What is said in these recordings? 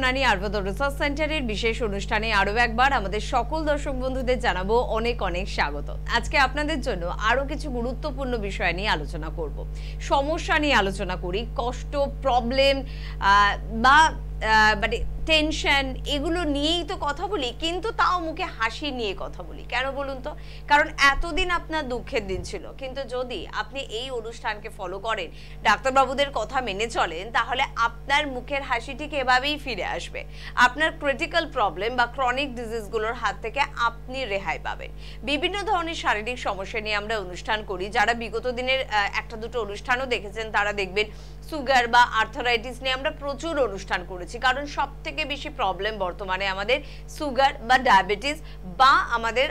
Unani Ayurveda research সেন্টারের বিশেষ অনুষ্ঠানে আরো একবার আমাদের সকল দর্শক বন্ধুদের জানাবো অনেক অনেক স্বাগত। আজকে আপনাদের জন্য আরো কিছু গুরুত্বপূর্ণ বিষয় নিয়ে আলোচনা করব, সমস্যা নিয়ে আলোচনা করি, কষ্ট, প্রবলেম বা মানে টেনশন, এগুলো নিয়েই তো কথা বলি, কিন্তু তাও মুখে হাসি নিয়ে কথা বলি। কেন বলুন তো? কারণ এতদিন আপনার দুঃখের দিন ছিল, কিন্তু যদি আপনি এই অনুষ্ঠানকে ফলো করেন, ডাক্তারবাবুদের কথা মেনে চলেন, তাহলে আপনার মুখের হাসি ঠিক এভাবেই ফিরে আসবে। আপনার ক্রিটিক্যাল প্রবলেম বা ক্রনিক ডিজিজগুলোর হাত থেকে আপনি রেহাই পাবেন। বিভিন্ন ধরনের শারীরিক সমস্যা নিয়ে আমরা অনুষ্ঠান করি। যারা বিগত দিনের একটা দুটো অনুষ্ঠানও দেখেছেন তারা দেখবেন সুগার বা আর্থারাইটিস নিয়ে আমরা প্রচুর অনুষ্ঠান করেছি, কারণ সব থেকে বেশি প্রবলেম বর্তমানে আমাদের সুগার বা ডায়াবেটিস বা আমাদের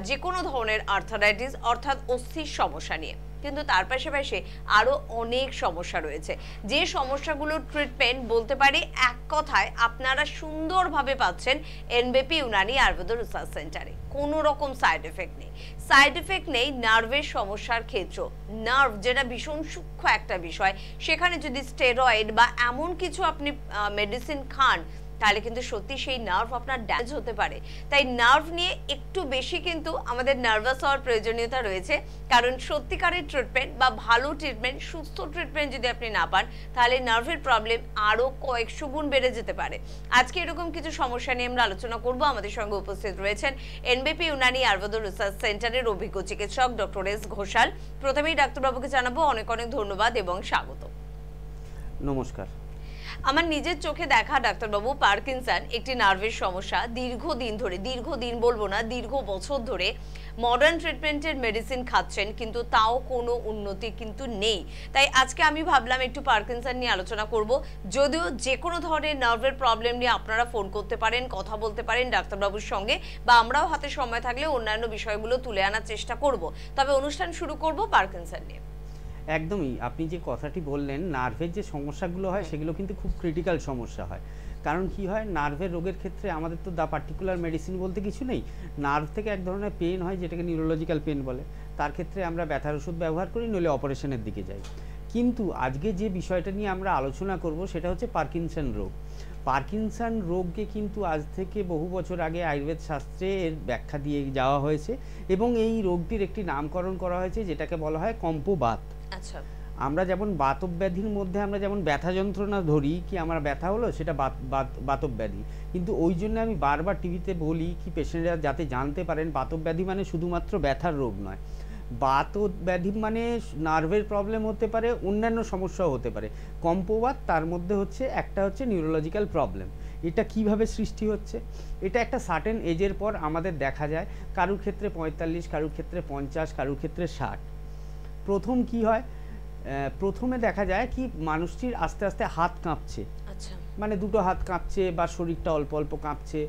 যে কোনো ধরনের আর্থারাইটিস অর্থাৎ অস্থির সমস্যা নিয়ে। কিন্তু তার পাশাপাশি আরো অনেক সমস্যা রয়েছে, যে সমস্যাগুলোর ট্রিটমেন্ট বলতে পারি এক কথায় আপনারা সুন্দরভাবে পাচ্ছেন এনবিপি ইউনানি আয়ুর্বেদ রিসার্চ সেন্টারে। কোনো রকম সাইড এফেক্ট নেই। সাইড এফেক্ট নেই নার্ভের সমস্যার ক্ষেত্র। নার্ভ যেটা ভীষণ সূক্ষ্ম একটা বিষয়, সেখানে যদি স্টেরয়েড বা এমন কিছু আপনি মেডিসিন খান, তাহলে কিন্তু সত্যি সেই নার্ভ আপনার ড্যামেজ হতে পারে। তাই নার্ভ নিয়ে একটু বেশি কিন্তু আমাদের নার্ভাস হওয়ার প্রয়োজনীয়তা রয়েছে, কারণ সত্যিকারের ট্রিটমেন্ট বা ভালো ট্রিটমেন্ট, সুস্থ ট্রিটমেন্ট যদি আপনি না পান, তাহলে নার্ভের প্রবলেম আরো কয়েকশো গুণ বেড়ে যেতে পারে। আজকে এরকম কিছু সমস্যা নিয়ে আমরা আলোচনা করব। আমাদের সঙ্গে উপস্থিত রয়েছেন এনবিপি ইউনানি আয়ুর্বেদ রিসার্চ সেন্টারের অভিজ্ঞ চিকিৎসক ডক্টর এস ঘোষাল। প্রথমেই ডাক্তারবাবুকে জানাবো অনেক অনেক ধন্যবাদ এবং স্বাগত। নমস্কার। আমার নিজের চোখে দেখা ডাক্তারবাবু, পার্কিনসন একটি নার্ভের সমস্যা। দীর্ঘদিন বলবো না, দীর্ঘ বছর ধরে মডার্ন ট্রিটমেন্টের মেডিসিন খাচ্ছেন, কিন্তু তাও কোনো উন্নতি কিন্তু নেই। তাই আজকে আমি ভাবলাম একটু পার্কিনসন নিয়ে আলোচনা করব। যদিও যে কোনো ধরনের নার্ভের প্রবলেম নিয়ে আপনারা ফোন করতে পারেন, কথা বলতে পারেন ডাক্তারবাবুর সঙ্গে, বা আমরাও হাতে সময় থাকলে অন্যান্য বিষয়গুলো তুলে আনার চেষ্টা করব। তবে অনুষ্ঠান শুরু করব পার্কিনসন নিয়ে। একদমই, আপনি যে কথাটি বললেন, নার্ভের যে সমস্যাগুলো হয় সেগুলো কিন্তু খুব ক্রিটিক্যাল সমস্যা হয়। কারণ কি হয়, নার্ভের রোগের ক্ষেত্রে আমাদের তো পার্টিকুলার মেডিসিন বলতে কিছু নেই। নার্ভ থেকে এক ধরনের পেন হয় যেটাকে নিউরোলজিক্যাল পেন বলে। তার ক্ষেত্রে আমরা ব্যথার ওষুধ ব্যবহার করি, নইলে অপারেশনের দিকে যাই। কিন্তু আজকে যে বিষয়টা নিয়ে আমরা আলোচনা করব সেটা হচ্ছে পার্কিনসন রোগ। পার্কিনসন রোগকে কিন্তু আজ থেকে বহু বছর আগে আয়ুর্বেদ শাস্ত্রে এর ব্যাখ্যা দিয়ে যাওয়া হয়েছে, এবং এই রোগটির একটি নামকরণ করা হয়েছে যেটাকে বলা হয় কম্পবাত। আচ্ছা, আমরা যেমন বাতব্যাধির মধ্যে আমরা যেমন ব্যথা যন্ত্রণা ধরি, কি আমার ব্যথা হলো, সেটা বাতব্যাধি। কিন্তু ওই জন্য আমি বারবার টিভিতে বলি কি পেশেন্টরা যাতে জানতে পারেন, বাতব্যাধি মানে শুধুমাত্র ব্যথার রোগ নয়। বাতব্যাধি মানে নার্ভের প্রবলেম হতে পারে, অন্যান্য সমস্যাও হতে পারে। কম্পবাত তার মধ্যে হচ্ছে একটা হচ্ছে নিউরোলজিক্যাল প্রবলেম। এটা কিভাবে সৃষ্টি হচ্ছে? এটা একটা সার্টেন এজের পর আমাদের দেখা যায়। কারুর ক্ষেত্রে 45, কারুর ক্ষেত্রে 50, কারুর ক্ষেত্রে 60। প্রথম কি হয়, প্রথমে দেখা যায় কি মানুষটির আস্তে আস্তে হাত কাঁপছে। আচ্ছা, মানে দুটো হাত কাঁপছে বা শরীরটা অল্প অল্প কাঁপছে।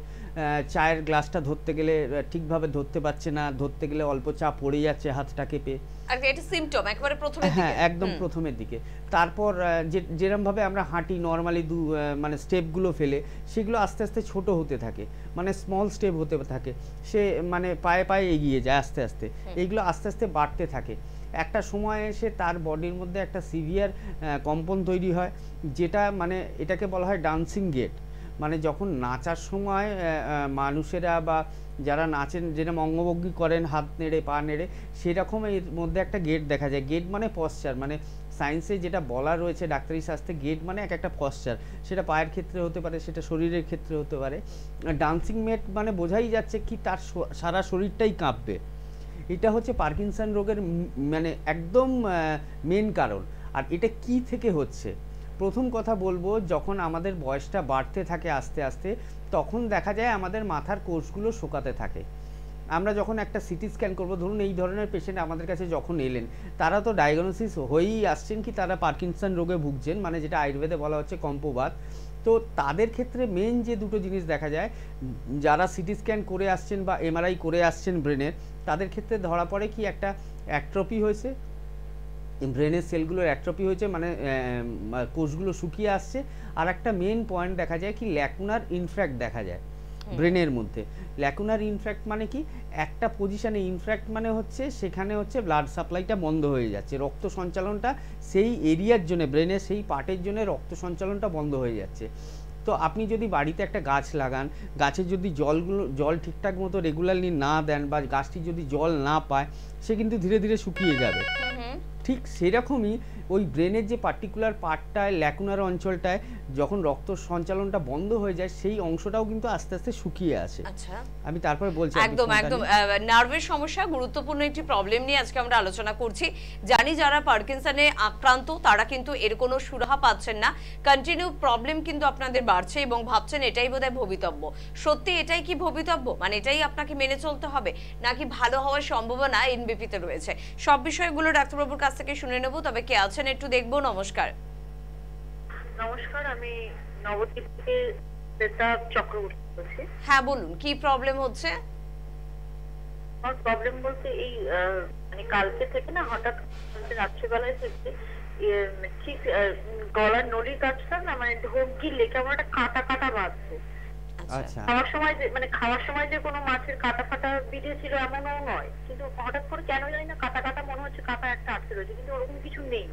চায়ের গ্লাসটা ধরতে গেলে ঠিকভাবে ধরতে পারছে না, ধরতে গেলে অল্প চা পড়ে যাচ্ছে হাতটা কেঁপে। আর এটা সিম্পটম একেবারে প্রথমের দিকে। হ্যাঁ, একদম প্রথমের দিকে। তারপর যেরকমভাবে আমরা হাঁটি নর্মালি, মানে স্টেপগুলো ফেলে, সেগুলো আস্তে আস্তে ছোট হতে থাকে, মানে স্মল স্টেপ হতে থাকে। সে মানে পায়ে পায়ে এগিয়ে যায় আস্তে আস্তে। এইগুলো আস্তে আস্তে বাড়তে থাকে। একটা সময় এসে তার বডির মধ্যে একটা সিভিয়ার কম্পন তৈরি হয়, যেটা মানে এটাকে বলা হয় ডান্সিং গেট। মানে যখন নাচার সময় মানুষেরা বা যারা নাচেন, যেরকম অঙ্গভঙ্গি করেন হাত নেড়ে পা নেড়ে, সেরকম এর মধ্যে একটা গেট দেখা যায়। গেট মানে পশ্চার, মানে সায়েন্সে যেটা বলা রয়েছে ডাক্তারি শাস্ত্রে, গেট মানে এক একটা পশ্চার। সেটা পায়ের ক্ষেত্রে হতে পারে, সেটা শরীরের ক্ষেত্রে হতে পারে। ডান্সিং মেট মানে বোঝাই যাচ্ছে কি তার সারা শরীরটাই কাঁপবে। এটা হচ্ছে পার্কিনসন রোগের মানে একদম মেন কারণ। আর এটা কি থেকে হচ্ছে? প্রথম কথা বলবো, যখন আমাদের বয়সটা বাড়তে থাকে আস্তে আস্তে, তখন দেখা যায় আমাদের মাথার কোষগুলো শোকাতে থাকে। আমরা যখন একটা সিটি স্ক্যান করবো, ধরুন এই ধরনের পেশেন্ট আমাদের কাছে যখন এলেন, তারা তো ডায়াগনোসিস হয়েই আসছেন কি তারা পার্কিনসন রোগে ভুগছেন, মানে যেটা আয়ুর্বেদে বলা হচ্ছে কম্পবাত। তো তাদের ক্ষেত্রে মেন যে দুটো জিনিস দেখা যায়, যারা সিটি স্ক্যান করে আসছেন বা এমআরআই করে আসছেন ব্রেনের, তাদের ক্ষেত্রে ধরা পড়ে কি একটা অ্যাট্রফি হয়েছে, ব্রেনের সেলগুলোর অ্যাট্রফি হয়েছে, মানে কোষগুলো শুকিয়ে আসছে। আর একটা মেন পয়েন্ট দেখা যায় কি ল্যাকুনার ইনফ্র্যাক্ট দেখা যায় ব্রেনের মধ্যে। ল্যাকুনার ইনফ্র্যাক্ট মানে কি, একটা পজিশনে ইনফ্র্যাক্ট মানে হচ্ছে সেখানে হচ্ছে ব্লাড সাপ্লাইটা বন্ধ হয়ে যাচ্ছে, রক্ত সঞ্চালনটা সেই এরিয়ার জন্য, ব্রেনের সেই পার্টের জন্য রক্ত সঞ্চালনটা বন্ধ হয়ে যাচ্ছে। তো আপনি যদি বাড়িতে একটা গাছ লাগান, গাছে যদি জল ঠিকঠাক মতো রেগুলারলি না দেন বা গাছটি যদি জল না পায়, সে কিন্তু ধীরে ধীরে শুকিয়ে যাবে। ঠিক সেরকমই ওই ব্রেনের যে পার্টিকুলার পার্টটায়, ল্যাকুনার অঞ্চলটায় যখন রক্ত সঞ্চালনটা বন্ধ হয়ে যায়, সেই অংশটাও কিন্তু আস্তে আস্তে শুকিয়ে আসে। আচ্ছা, আমি তারপরে বলছি। একদম একদম নার্ভের সমস্যা গুরুত্বপূর্ণ একটি প্রবলেম নিয়ে আজকে আমরা আলোচনা করছি। জানি যারা পার্কিনসনে আক্রান্ত তারা কিন্তু এর কোনো সুরাহা পাচ্ছেন না, কন্টিনিউ প্রবলেম কিন্তু আপনাদের বাড়ছে এবং ভাবছেন এটাই বোধহয় ভবিতব্য। সত্যি এটাই কি ভবিতব্য, মানে এটাই আপনাকে মেনে চলতে হবে, নাকি ভালো হওয়ার সম্ভাবনা এনবিপিতে রয়েছে? সব বিষয়গুলো ডাক্তারবাবুর কাছ থেকে শুনে নেব। তবে কে আছেন একটু দেখবো। নমস্কার। নমস্কার, আমি নবদ্বীপ থেকে শ্বেতা চক্রবর্তী বলছি। হ্যাঁ বলুন, কি প্রবলেম হচ্ছে? আমার প্রবলেম বলতে এই মানে কালকে থেকে না হঠাৎ রাত্রিবেলায় থেকে ঠিক গলার নলির কাছটা না মানে ঢোক গিলে কেমন একটা কাটা কাটা বাজছে। আচ্ছা, খাওয়ার সময় যে কোনো মাছের কাটা ফাটা বিঁধেছিল এমনও নয়, কিন্তু হঠাৎ করে কেন জানি না কাটা কাটা মনে হচ্ছে, কাটা একটা আটকে রয়েছে, কিন্তু ওরকম কিছু নেই।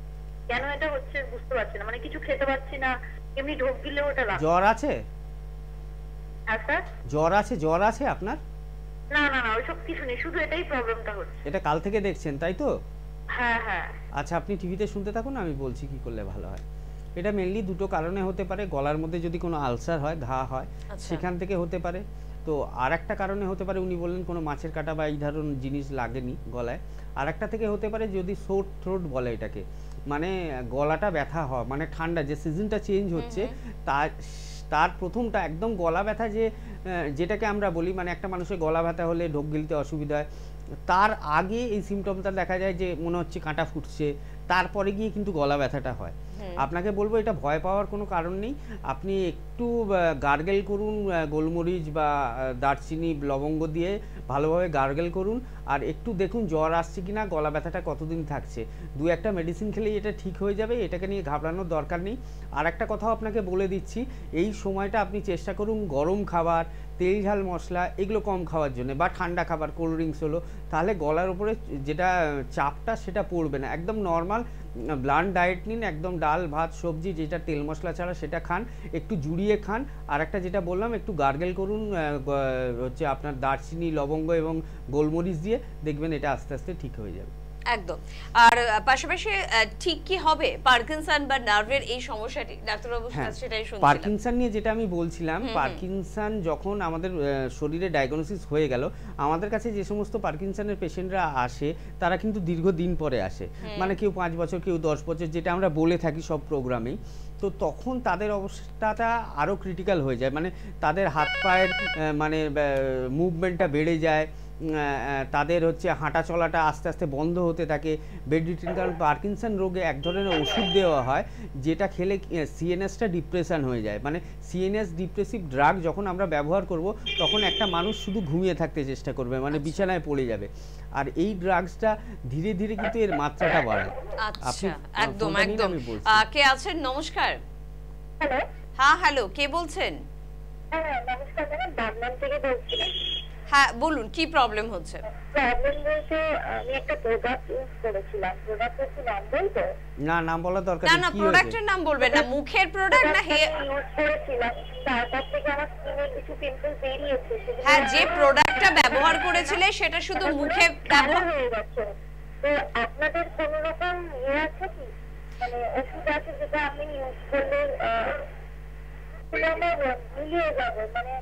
কেন এটা হচ্ছে বুঝতে পারছি না, মানে কিছু খেতে পারছি না, এমনি ঢোক গিলেও এটা লাগছে। জ্বর আছে? হ্যাঁ স্যার। জ্বর আছে আপনার? না না না, ওইসব কিছু নেই, শুধু এটাই প্রবলেমটা হচ্ছে। এটা কাল থেকে দেখছেন তাই তো? হ্যাঁ হ্যাঁ। আচ্ছা, আপনি টিভিতে শুনতে থাকুন, আমি বলছি কি করলে ভালো হয়। এটা মেনলি দুটো কারণে হতে পারে। গলার মধ্যে যদি কোনো আলসার হয়, ঘা হয়, সেখান থেকে হতে পারে। তো আর একটা কারণে হতে পারে, উনি বললেন কোনো মাছের কাঁটা বা এই ধরনের জিনিস লাগেনি গলায়। আর একটা থেকে হতে পারে যদি সোর থ্রোট বলে এটাকে, মানে গলাটা ব্যথা হয়, মানে ঠান্ডা যে সিজনটা চেঞ্জ হচ্ছে তার প্রথমটা একদম গলা ব্যথা, যেটাকে আমরা বলি মানে একটা মানুষের গলা ব্যথা হলে ঢোক গিলতে অসুবিধা হয়, তার আগে এই সিমটমটা দেখা যায় যে মনে হচ্ছে কাঁটা ফুটছে, তারপরে গিয়ে কিন্তু গলা ব্যথাটা হয়। আপনাকে বলবো এটা ভয় পাওয়ার কোনো কারণ নেই। আপনি একটু গার্গেল করুন, গোলমরিচ বা দারচিনি লবঙ্গ দিয়ে ভালোভাবে গার্গেল করুন, আর একটু দেখুন জ্বর আসছে কিনা, গলা ব্যথাটা কতদিন থাকছে। দু একটা মেডিসিন খেলেই এটা ঠিক হয়ে যাবে, এটাকে নিয়ে ঘাবড়ানোর দরকার নেই। আর একটা কথাও আপনাকে বলে দিচ্ছি, এই সময়টা আপনি চেষ্টা করুন গরম খাবার, তেল ঝাল মশলা এগুলো কম খাওয়ার জন্য, বা ঠান্ডা খাবার, কোল্ড ড্রিঙ্কস হলো, তাহলে গলার উপরে যেটা চাপটা সেটা পড়বে না। একদম নর্মাল ব্লান্ট ডায়েট নিন, একদম ডাল ভাত সবজি যেটা তেল মশলা ছাড়া সেটা খান, একটু জুড়িয়ে খান। আর একটা যেটা বললাম, একটু গার্গেল করুন হচ্ছে আপনার দারচিনি লবঙ্গ এবং গোলমরিচ দিয়ে, দেখবেন এটা আস্তে আস্তে ঠিক হয়ে যাবে। একদম। আর পাশাপাশি ঠিক কি হবে পার্কিনসন বা নার্ভের এই সমস্যাটি? ডাক্তারবাবু সেটাই শুনছিলাম। পার্কিনসন নিয়ে যেটা আমি বলছিলাম, পার্কিনসন যখন আমাদের শরীরে ডায়াগনোসিস হয়ে গেল, আমাদের কাছে যে সমস্ত পার্কিনসনের পেশেন্টরা আসে তারা কিন্তু দীর্ঘদিন পরে আসে, মানে কেউ 5 বছর, কেউ 10 বছর, যেটা আমরা বলে থাকি সব প্রোগ্রামেই। তো তখন তাদের অবস্থাটা আরও ক্রিটিক্যাল হয়ে যায়, মানে তাদের হাত পায়ের মানে মুভমেন্টটা বেড়ে যায়, তাদের হচ্ছে হাঁটা চলাটা আস্তে আস্তে বন্ধ হতে থাকে, বেড রিটেন। কারণ পার্কিনসন রোগে এক ধরনের ওষুধ দেওয়া হয় যেটা খেলে সিএনএসটা ডিপ্রেশন হয়ে যায়, মানে সিএনএস ডিপ্রেসিভ ড্রাগ যখন আমরা ব্যবহার করব তখন একটা মানুষ শুধু ঘুমিয়ে থাকতে চেষ্টা করবে, মানে বিছানায় পড়ে যাবে। আর এই ড্রাগসটা ধীরে ধীরে কিন্তু এর মাত্রাটা বাড়ায়। আচ্ছা, একদম একদম। কে আছেন? নমস্কার। হ্যালো। হ্যাঁ হ্যালো, কে বলছেন? হ্যাঁ নমস্কার, আমি বাগনান থেকে বলছি। হ্যাঁ বলুন, কি প্রবলেম হচ্ছে? প্রবলেম বলতে আমি একটা প্রোডাক্ট ইউজ করেছিলাম। প্রোডাক্টের কি নাম বলবো? না, নাম বলার দরকার না নেই। না, প্রোডাক্টের নাম বলবেন না, মুখের প্রোডাক্ট না হেয়ার ইউজ করেছিলাম, তারপর থেকে আমার স্কিনে কিছু পিম্পল বেরিয়েছে। হ্যাঁ, যে প্রোডাক্টটা ব্যবহার করেছিলে সেটা শুধু মুখে ব্যবহার হয়ে গেছে। তো আপনাদের কোনো রকম আছে কি, মানে ওষুধ আছে যেটা আমি ইউজ করলে মিলিয়ে যাবে, মানে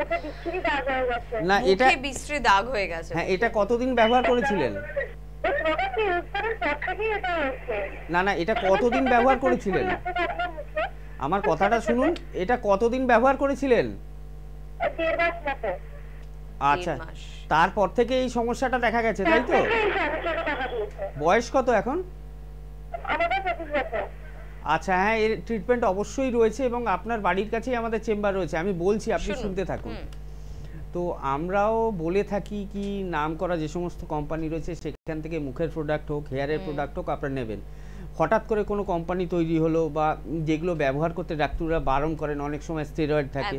ওটা বিচ্ছিরি দাগ হয়ে গেছে? না, এটা মুখে বিশ্রী দাগ হয়ে গেছে। হ্যাঁ, এটা কতদিন ব্যবহার করেছিলেন? না না, এটা কতদিন ব্যবহার করেছিলেন? আমার কথাটা শুনুন, এটা কতদিন ব্যবহার করেছিলেন? আচ্ছা, তারপর থেকে এই সমস্যাটা দেখা গেছে তাই তো? বয়স কত এখন? আচ্ছা, হ্যাঁ, এর ট্রিটমেন্ট অবশ্যই রয়েছে এবং আপনার বাড়ির কাছেই আমাদের চেম্বার রয়েছে, আমি বলছি, আপনি শুনতে থাকুন। তো আমরাও বলে থাকি কি, নাম করা যে সমস্ত কোম্পানি রয়েছে সেখান থেকে মুখের প্রোডাক্ট হোক, হেয়ারের প্রোডাক্ট হোক, আপনারা নেবেন। হঠাৎ করে কোনো কোম্পানি তৈরি হলো বা যেগুলো ব্যবহার করতে ডাক্তাররা বারণ করেন, অনেক সময় স্টেরয়েড থাকে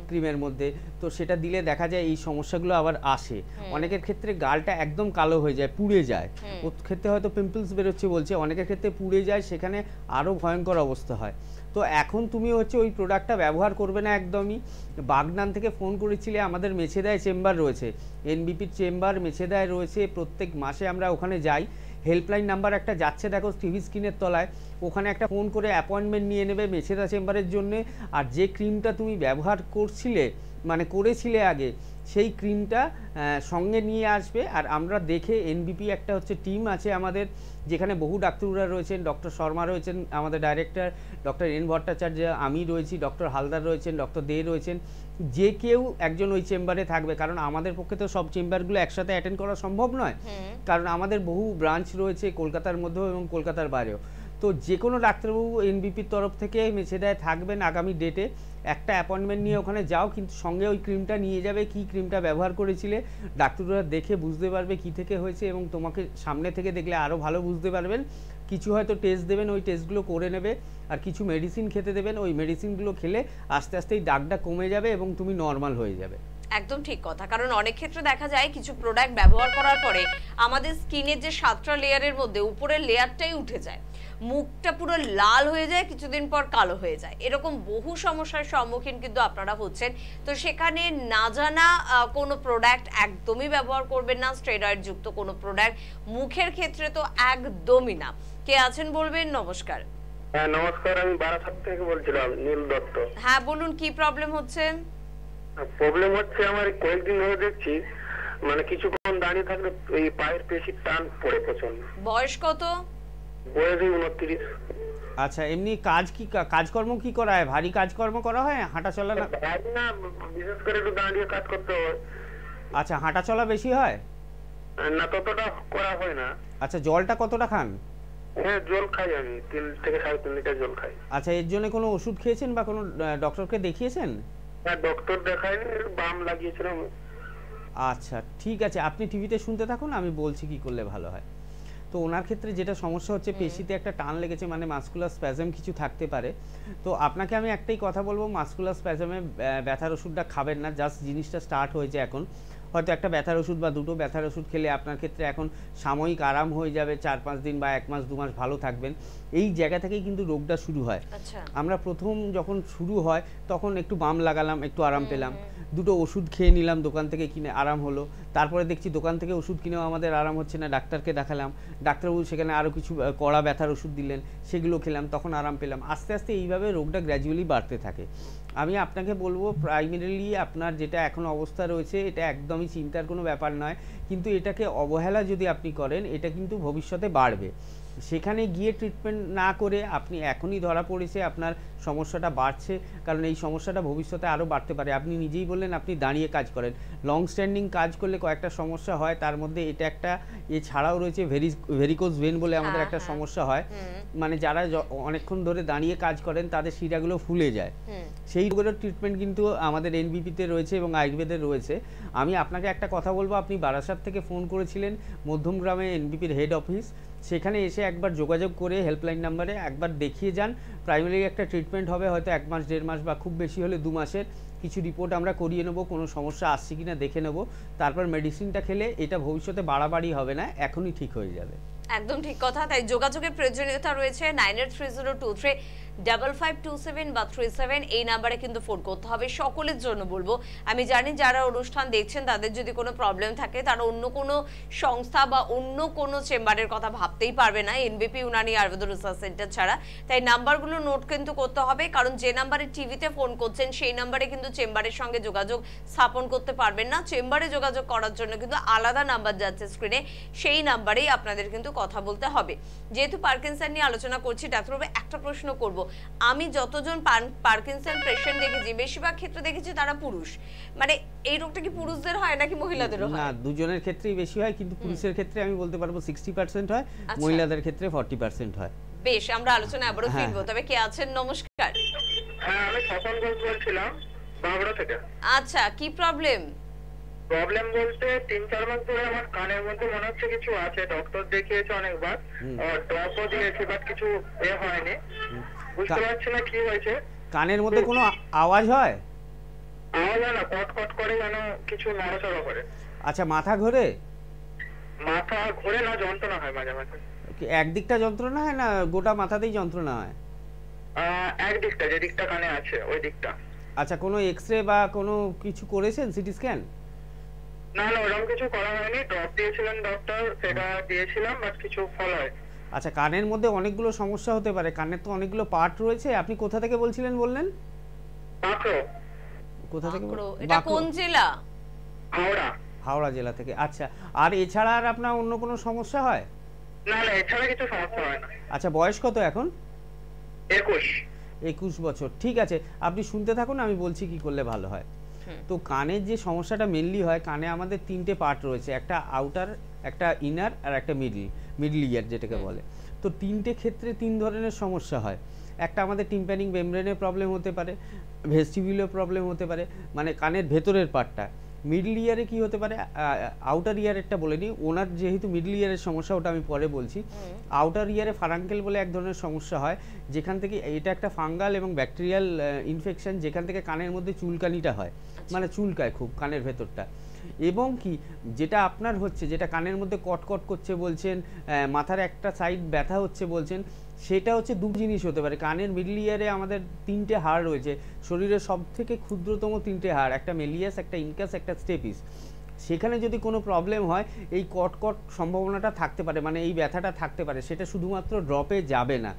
ক্রিমের মধ্যে, তো সেটা দিলে দেখা যায় এই সমস্যাগুলো আবার আসে। অনেকের ক্ষেত্রে গালটা একদম কালো হয়ে যায়, পুড়ে যায়, ওর ক্ষেত্রে হয়তো পিম্পলস বেরোচ্ছে বলছে, অনেকের ক্ষেত্রে পুড়ে যায়, সেখানে আরও ভয়ঙ্কর অবস্থা হয়। তো এখন তুমি হচ্ছে ওই প্রোডাক্টটা ব্যবহার করবে না একদমই। বাগনান থেকে ফোন করেছিলে, আমাদের মেছেদায় চেম্বার রয়েছে, এনবিপির চেম্বার মেছেদায় রয়েছে, প্রত্যেক মাসে আমরা ওখানে যাই। হেল্পলাইন নাম্বার একটা যাচ্ছে দেখো টিভি স্ক্রিনের তলায়, ওখানে একটা ফোন করে অ্যাপয়েন্টমেন্ট নিয়ে নেবে মেছেদা চেম্বারের জন্যে। আর যে ক্রিমটা তুমি ব্যবহার করেছিলে আগে, সেই ক্রিমটা সঙ্গে নিয়ে আসবে। আর আমরা দেখে এনবিপি একটা হচ্ছে টিম আছে আমাদের, যেখানে বহু ডাক্তাররা রয়েছেন, ডক্টর শর্মা রয়েছেন আমাদের ডাইরেক্টর, ডক্টর এন ভট্টাচার্য, আমি রয়েছি, ডক্টর হালদার রয়েছেন, ডক্টর দে রয়েছেন, যে কেউ একজন ওই চেম্বারে থাকবে। কারণ আমাদের পক্ষে তো সব চেম্বারগুলো একসাথে অ্যাটেন্ড করা সম্ভব নয়, কারণ আমাদের বহু ব্রাঞ্চ রয়েছে কলকাতার মধ্যেও এবং কলকাতার বাইরেও। তো যে কোনো ডাক্তারবাবু এনবিপির তরফ থেকে মেছেদায় থাকবেন আগামী ডেটে, একটা অ্যাপয়েন্টমেন্ট নিয়ে ওখানে যাও, কিন্তু সঙ্গে ওই ক্রিমটা নিয়ে যাবে। কি ক্রিমটা ব্যবহার করেছিলে ডাক্তাররা দেখে বুঝতে পারবে কি থেকে হয়েছে, এবং তোমাকে সামনে থেকে দেখলে আরও ভালো বুঝতে পারবেন। কিছু হয়তো টেস্ট দেবেন, ওই টেস্টগুলো করে নেবে, আর কিছু মেডিসিন খেতে দেবেন, ওই মেডিসিনগুলো খেলে আস্তে আস্তে এই দাগটা কমে যাবে এবং তুমি নর্মাল হয়ে যাবে। একদম ঠিক কথা, কারণ অনেক ক্ষেত্রে দেখা যায় কিছু প্রোডাক্ট ব্যবহার করার পরে আমাদের স্কিনের যে 7টা লেয়ারের মধ্যে উপরের লেয়ারটাই উঠে যায়, মুখটা পুরো লাল হয়ে যায়, কিছুদিন পর কালো হয়ে যায়। এরকম বহু সমস্যার সম্মুখীন কিন্তু আপনারা হচ্ছেন। তো সেখানে না জানা কোনো প্রোডাক্ট একদমই ব্যবহার করবেন না, স্টেরয়েড যুক্ত কোনো প্রোডাক্ট মুখের ক্ষেত্রে তো একদমই না। কে আছেন বলবেন? নমস্কার। হ্যাঁ নমস্কার, আমি বারাসাত থেকে বলছিলাম, নীল দত্ত। হ্যাঁ বলুন, কি প্রবলেম হচ্ছে? প্রবলেম হচ্ছে আমার কয়েকদিন ধরে দেখছি মানে কিছুক্ষণ দাঁড়িয়ে থাকলে এই পায়ের পেশির টান পড়ে প্রচন্ড। বয়স কত? বয়স 29। আচ্ছা, এমনি কাজকর্ম কি করা হয়? ভারী কাজকর্ম করা হয়? হাঁটা চলা না? ভারী না, বিশেষ করে একটু দাঁড়িয়ে কাজ করতে হয়। আচ্ছা, হাঁটা চলা বেশি হয় না, ততটা করা হয় না। আচ্ছা, জলটা কতটা খান? হ্যাঁ জল খাই, আমি 3 থেকে 3.5 লিটার জল খাই। আচ্ছা, এর জন্য কোনো ওষুধ খেয়েছেন বা কোনো ডক্টরকে দেখিয়েছেন? হ্যাঁ ডক্টর দেখাইনি, বাম লাগিয়েছিলাম। আচ্ছা ঠিক আছে, আপনি টিভিতে শুনতে থাকুন, আমি বলছি কি করলে ভালো হয়। তো ওনার ক্ষেত্রে যেটা সমস্যা হচ্ছে, পেশিতে একটা টান লেগেছে, মানে মাসকুলার স্প্যাজম কিছু থাকতে পারে। তো আপনাকে আমি একটাই কথা বলবো, মাসকুলার স্প্যাজমে ব্যথার ওষুধটা খাবেন না। জাস্ট জিনিসটা স্টার্ট হয়েছে এখন, হয়তো একটা ব্যথার ওষুধ বা দুটো ব্যথার ওষুধ খেলে আপনার ক্ষেত্রে এখন সাময়িক আরাম হয়ে যাবে, 4-5 দিন বা 1 মাস 2 মাস ভালো থাকবেন। এই জায়গা থেকেই কিন্তু রোগটা শুরু হয়। আমরা প্রথম যখন শুরু হয় তখন একটু বাম লাগালাম, একটু আরাম পেলাম, দুটো ওষুধ খেয়ে নিলাম দোকান থেকে কিনে, আরাম হলো। তারপরে দেখছি দোকান থেকে ওষুধ কিনেও আমাদের আরাম হচ্ছে না, ডাক্তারকে দেখালাম, ডাক্তারবাবু সেখানে আরও কিছু কড়া ব্যথার ওষুধ দিলেন, সেগুলো খেলাম, তখন আরাম পেলাম। আস্তে আস্তে এইভাবে রোগটা গ্র্যাজুয়ালি বাড়তে থাকে। আমি আপনাকে বলবো, প্রাইমারিলি আপনার যেটা এখন অবস্থা রয়েছে, এটা একদমই চিন্তার কোনো ব্যাপার নয়, কিন্তু এটাকে অবহেলা যদি আপনি করেন, এটা কিন্তু ভবিষ্যতে বাড়বে। সেখানে গিয়ে ট্রিটমেন্ট না করে আপনি এখনই ধরা পড়েছে আপনার সমস্যাটা বাড়ছে, কারণ এই সমস্যাটা ভবিষ্যতে আরও বাড়তে পারে। আপনি নিজেই বললেন আপনি দাঁড়িয়ে কাজ করেন, লং স্ট্যান্ডিং কাজ করলে কয়েকটা সমস্যা হয়, তার মধ্যে এটা একটা। এছাড়াও রয়েছে ভেরিকোজ ভেন বলে আমাদের একটা সমস্যা হয়, মানে যারা অনেকক্ষণ ধরে দাঁড়িয়ে কাজ করেন তাদের শিরাগুলো ফুলে যায়। সেইগুলোর ট্রিটমেন্ট কিন্তু আমাদের এনবিপিতে রয়েছে এবং আয়ুর্বেদের রয়েছে। আমি আপনাকে একটা কথা বলবো, আপনি বারাসাত থেকে ফোন করেছিলেন, মধ্যমগ্রামে এনবিপির হেড অফিস, সেখানে এসে একবার যোগাযোগ করে হেল্পলাইন নাম্বারে একবার দেখিয়ে যান। প্রাইমারি একটা ট্রিটমেন্ট হবে, হয়তো 1 মাস 1.5 মাস বা খুব বেশি হলে 2 মাসের। কিছু রিপোর্ট আমরা করিয়ে নেবো, কোনো সমস্যা আসছে কিনা দেখে নেব, তারপর মেডিসিনটা খেলে এটা ভবিষ্যতে বাড়াবাড়ি হবে না, এখনই ঠিক হয়ে যাবে। একদম ঠিক কথা। তাই যোগাযোগের প্রয়োজনীয়তা রয়েছে। 9830235527 বা 37 এই নাম্বারে কিন্তু ফোন করতে হবে। সকলের জন্য বলবো, আমি জানি যারা অনুষ্ঠান দেখছেন তাদের যদি কোনো প্রবলেম থাকে, তারা অন্য কোনো সংস্থা বা অন্য কোনো চেম্বারের কথা ভাবতেই পারবে না এনবিপি ইউনানি আয়ুর্বেদ রিসার্চ সেন্টার ছাড়া। তাই নাম্বারগুলো নোট কিন্তু করতে হবে, কারণ যে নাম্বারে টিভিতে ফোন করছেন সেই নাম্বারে কিন্তু চেম্বারের সঙ্গে যোগাযোগ স্থাপন করতে পারবেন না। চেম্বারে যোগাযোগ করার জন্য কিন্তু আলাদা নাম্বার যাচ্ছে স্ক্রিনে, সেই নাম্বারেই আপনাদের কিন্তু কথা বলতে হবে। যেহেতু পার্কিনসন নিয়ে আলোচনা করছি, ডাক্তারবাবু একটা প্রশ্ন করব। আমি যতজন পার্কিনসন পেশেন্ট দেখেছি, বেশিরভাগ ক্ষেত্রে দেখেছি তারা পুরুষ। মানে এই রোগটা কি পুরুষদের হয় নাকি মহিলাদেরও হয়? না, দুজনের ক্ষেত্রেই বেশি হয়, কিন্তু পুরুষের ক্ষেত্রে আমি বলতে পারবো 60% হয়, মহিলাদের ক্ষেত্রে 40% হয়। বেশ, আমরা আলোচনা আবারও ফিরবো। তবে কে আছেন? নমস্কার। হ্যাঁ আমি স্বপন ঘোষ বলছিলাম, বাগড়া থেকে। আচ্ছা, কি প্রবলেম? প্রবলেম বলতে 3-4 মাস ধরে আমার কানের মধ্যে মনে হচ্ছে কিছু আছে, ডক্টর দেখিয়েছে অনেকবার, ড্রপও দিয়েছি, বাট কিছু হয়নি, বুঝতে পারছি না কি হয়েছে। কানের মধ্যে কোনো আওয়াজ হয়? আওয়াজ হয় না, কট কট করে যেন কিছু নড়াচড়া করে। আচ্ছা, মাথা ঘোরে? মাথা ঘোরে না, যন্ত্রণা হয় মাঝে মাঝে। একদিকটা যন্ত্রণা হয় না গোটা মাথাতেই যন্ত্রণা হয়? এক দিকটা, যে দিকটা কানে আছে ওই দিকটা। আচ্ছা, কোনো এক্সরে বা কোনো কিছু করেছেন, সিটি স্ক্যান? না না, ওরকম কিছু করা হয়নি, ড্রপ দিয়েছিলেন ডক্টর, সেটা দিয়েছিলাম, বাট কিছু ফল হয়। আচ্ছা, কানের মধ্যে অনেকগুলো সমস্যা হতে পারে, কানের তো অনেকগুলো পার্ট রয়েছে। আপনি কোথা থেকে বলছিলেন বললেন? বাঁকড়ো। কোথা থেকে? এটা কোন জেলা? হাওড়া। হাওড়া জেলা থেকে। আচ্ছা, আর এছাড়া আর আপনার অন্য কোনো সমস্যা হয়? না না, এছাড়া কিছু সমস্যা হয় না। আচ্ছা, বয়স কত এখন? 21। 21 বছর। ঠিক আছে, আপনি শুনতে থাকুন, আমি বলছি কি করলে ভালো হয়। তো কানের যে সমস্যাটা মেনলি হয়, কানে আমাদের 3টে পার্ট রয়েছে, একটা আউটার, একটা ইনার আর একটা মিডল ইয়ার যেটাকে বলে। তো 3টে ক্ষেত্রে 3 ধরনের সমস্যা হয়। একটা আমাদের টিম্প্যানিক মেমব্রেনের প্রবলেম হতে পারে, ভেস্টিবিউলার প্রবলেম হতে পারে, মানে কানের ভেতরের পার্টটা। মিডল ইয়ারে কি হতে পারে, আউটার ইয়ারেরটা বলে নিই, ওনার যেহেতু মিডল ইয়ারের সমস্যা, ওটা আমি পরে বলছি। আউটার ইয়ারে ফারাঙ্কেল বলে এক ধরনের সমস্যা হয়, যেখান থেকে এটা একটা ফাঙ্গাল এবং ব্যাকটেরিয়াল ইনফেকশন, যেখান থেকে কানের মধ্যে চুলকানিটা হয়, মানে চুলকায় খুব কানের ভেতরটা। এবং কি যেটা আপনার হচ্ছে, যেটা কানের মধ্যে কটকট করছে বলছেন, মাথার একটা সাইড ব্যথা হচ্ছে বলছেন, সেটা হচ্ছে দুটো জিনিস হতে পারে। কানের মিডল ইয়ারে আমাদের 3টে হাড় রয়েছে, শরীরের সব থেকে ক্ষুদ্রতম 3টে হাড়, একটা মেলিয়াস, একটা ইনকাস, একটা স্টেপিস। সেখানে যদি কোনো প্রবলেম হয়, এই কটকট সম্ভাবনাটা থাকতে পারে, মানে এই ব্যথাটা থাকতে পারে, সেটা শুধুমাত্র ড্রপে যাবে না।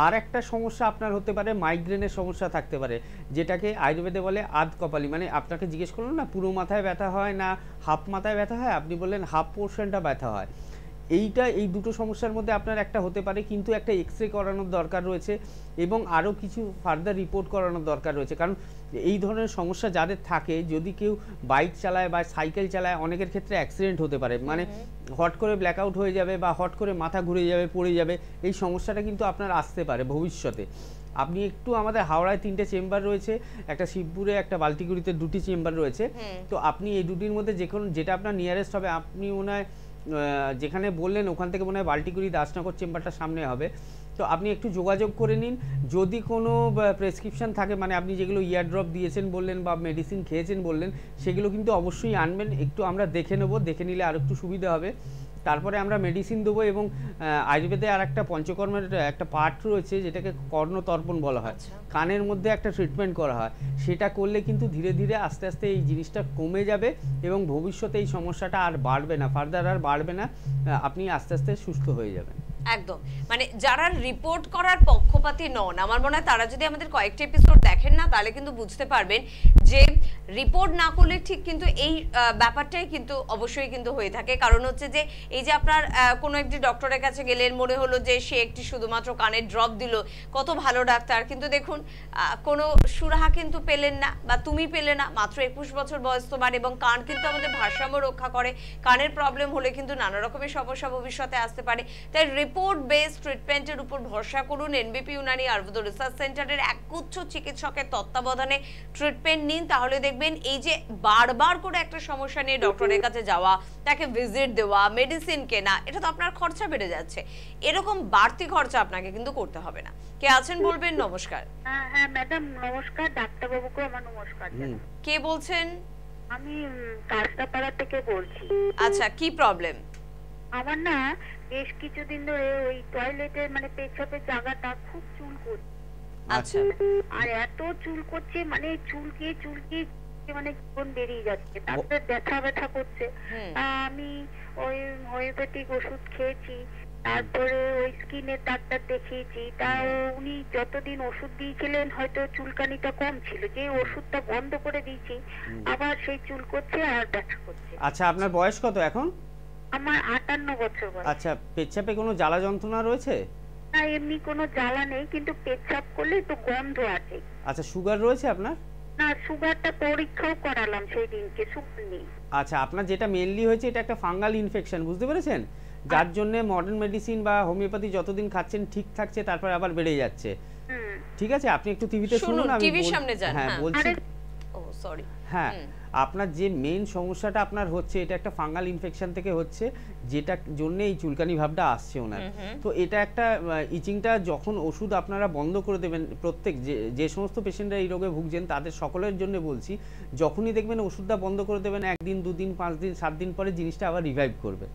আর একটা সমস্যা আপনার হতে পারে, মাইগ্রেনের সমস্যা থাকতে পারে, যেটাকে আয়ুর্বেদে বলে আধ কপালি। মানে আপনাকে জিজ্ঞেস করলাম না পুরো মাথায় ব্যথা হয় না হাফ মাথায় ব্যথা হয়, আপনি বললেন হাফ পোর্শনটা ব্যথা হয়। এই দুটো সমস্যার মধ্যে আপনার একটা হতে পারে, কিন্তু একটা এক্সরে করানোর দরকার রয়েছে এবং আরও কিছু ফার্দার রিপোর্ট করানোর দরকার রয়েছে। কারণ এই ধরনের সমস্যা যাদের থাকে, যদি কেউ বাইক চালায় বা সাইকেল চালায়, অনেকের ক্ষেত্রে অ্যাক্সিডেন্ট হতে পারে, মানে হট করে ব্ল্যাকআউট হয়ে যাবে বা হট করে মাথা ঘুরে যাবে, পড়ে যাবে। এই সমস্যাটা কিন্তু আপনার আসতে পারে ভবিষ্যতে। আপনি একটু, আমাদের হাওড়ায় 3টে চেম্বার রয়েছে, একটা শিবপুরে, একটা বাল্টিগুড়িতে 2টি চেম্বার রয়েছে। তো আপনি এই দুটির মধ্যে যেটা আপনার নিয়ারেস্ট হবে, আপনি মনে হয় যেখানে বললেন ওখান থেকে মনে হয় বাল্টিগুড়ি দাসনগর চেম্বারটা সামনে হবে। তো আপনি একটু যোগাযোগ করে নিন। যদি কোনো প্রেসক্রিপশন থাকে, মানে আপনি যেগুলো ইয়ারড্রপ দিয়েছেন বললেন বা মেডিসিন খেয়েছেন বললেন, সেগুলো কিন্তু অবশ্যই আনবেন। একটু আমরা দেখে নেব, দেখে নিলে আর একটু সুবিধা হবে। তারপরে আমরা মেডিসিন দেবো। এবং আয়ুর্বেদে আর একটা পঞ্চকর্মের একটা পার্ট রয়েছে, যেটাকে কর্ণতর্পণ বলা হয়। কানের মধ্যে একটা ট্রিটমেন্ট করা হয়, সেটা করলে কিন্তু ধীরে ধীরে আস্তে আস্তে এই জিনিসটা কমে যাবে এবং ভবিষ্যতে এই সমস্যাটা আর বাড়বে না, ফার্দার আর বাড়বে না, আপনি আস্তে আস্তে সুস্থ হয়ে যাবেন। একদম, মানে যারা রিপোর্ট করার পক্ষপাতী নন, আমার মনে হয় তারা যদি আমাদের কয়েকটা এপিসোড দেখেন না, তাহলে কিন্তু বুঝতে পারবেন যে রিপোর্ট না করলে ঠিক কিন্তু এই ব্যাপারটাই কিন্তু অবশ্যই কিন্তু হয়ে থাকে। কারণ হচ্ছে যে এই যে আপনার কোনো একটি ডক্টরের কাছে গেলেন, মনে হলো যে সে একটি শুধুমাত্র কানের ড্রপ দিল, কত ভালো ডাক্তার, কিন্তু দেখুন কোনো সুরাহা কিন্তু পেলেন না বা তুমি পেলে না। মাত্র 21 বছর বয়স তোমার, এবং কান কিন্তু আমাদের ভারসাম্য রক্ষা করে। কানের প্রবলেম হলে কিন্তু নানা রকমের সমস্যা ভবিষ্যতে আসতে পারে। তাই রিপোর্ট বেসড ট্রিটমেন্টের উপর ভরসা করুন। এনবিপি ইউনানি আয়ুর্বেদ রিসার্চ সেন্টারের একগুচ্ছ চিকিৎসকের তত্ত্বাবধানে ট্রিটমেন্ট নিন। তাহলে দেখবেন এই যে বারবার করে একটা সমস্যা নিয়ে ডক্টরের কাছে যাওয়া, তাকে ভিজিট দেওয়া, মেডিসিন কেনা, এটা তো আপনার খরচা বেড়ে যাচ্ছে। এরকম বাড়তি খরচা আপনাকে কিন্তু করতে হবে না। কে আছেন বলবেন? নমস্কার। হ্যাঁ ম্যাডাম নমস্কার, ডাক্তারবাবুকে আমার নমস্কার। কে বলছেন? আমি কাস্টাপাড়া থেকে বলছি। আচ্ছা, কি প্রবলেম? আমার না বেশ কিছুদিন ধরে ওই টয়লেটের মানে পেছাপের জায়গাটা খুব চুল করছে। আচ্ছা, আর এত চুল করছে, মানে চুলকে মানে জীবন বেরিয়ে যাচ্ছে, তারপরে ব্যথা করছে। আমি ওই হোমিওপ্যাথিক ওষুধ খেয়েছি, তারপরে ওই স্কিনের ডাক্তার দেখিয়েছি। তা উনি যতদিন ওষুধ দিয়েছিলেন হয়তো চুলকানিটা কম ছিল, যে ওষুধটা বন্ধ করে দিয়েছি আবার সেই চুল করছে আর ব্যথা করছে। আচ্ছা, আপনার বয়স কত এখন? আমার 58 বছর বয়স। আচ্ছা, পেচ্ছাপে কোনো জ্বালা যন্ত্রণা রয়েছে? না, এমনি কোনো জ্বালা নেই, কিন্তু পেচ্ছাপ করলে তো গন্ধ আছে। আচ্ছা, সুগার রয়েছে আপনার? না, সুগারটা পরীক্ষাও করালাম সেই দিনকে, সুগার নেই। আচ্ছা, আপনার যেটা মেইনলি হয়েছে এটা একটা ফাঙ্গাল ইনফেকশন, বুঝতে পেরেছেন? যার জন্য মডার্ন মেডিসিন বা হোমিওপ্যাথি যতদিন খাচ্ছেন ঠিক থাকছে, তারপর আবার বেড়ে যাচ্ছে। ঠিক আছে, আপনি একটু টিভিতে শুনুন, আমি টিভির সামনে যান। হ্যাঁ বলছি। ও সরি। হ্যাঁ, আপনার যে মেন সমস্যাটা আপনার হচ্ছে এটা একটা ফাঙ্গাল ইনফেকশন থেকে হচ্ছে, যেটা জন্য এই চুলকানি ভাবটা আসছে ওনার। তো এটা একটা ইচিংটা যখন ওষুধ আপনারা বন্ধ করে দেবেন, প্রত্যেক যে সমস্ত পেশেন্টরা এই রোগে ভুগছেন তাদের সকলের জন্য বলছি, যখনই দেখবেন ওষুধটা বন্ধ করে দেবেন 1 দিন 2 দিন 5 দিন 7 দিন পরে জিনিসটা আবার রিভাইভ করবে।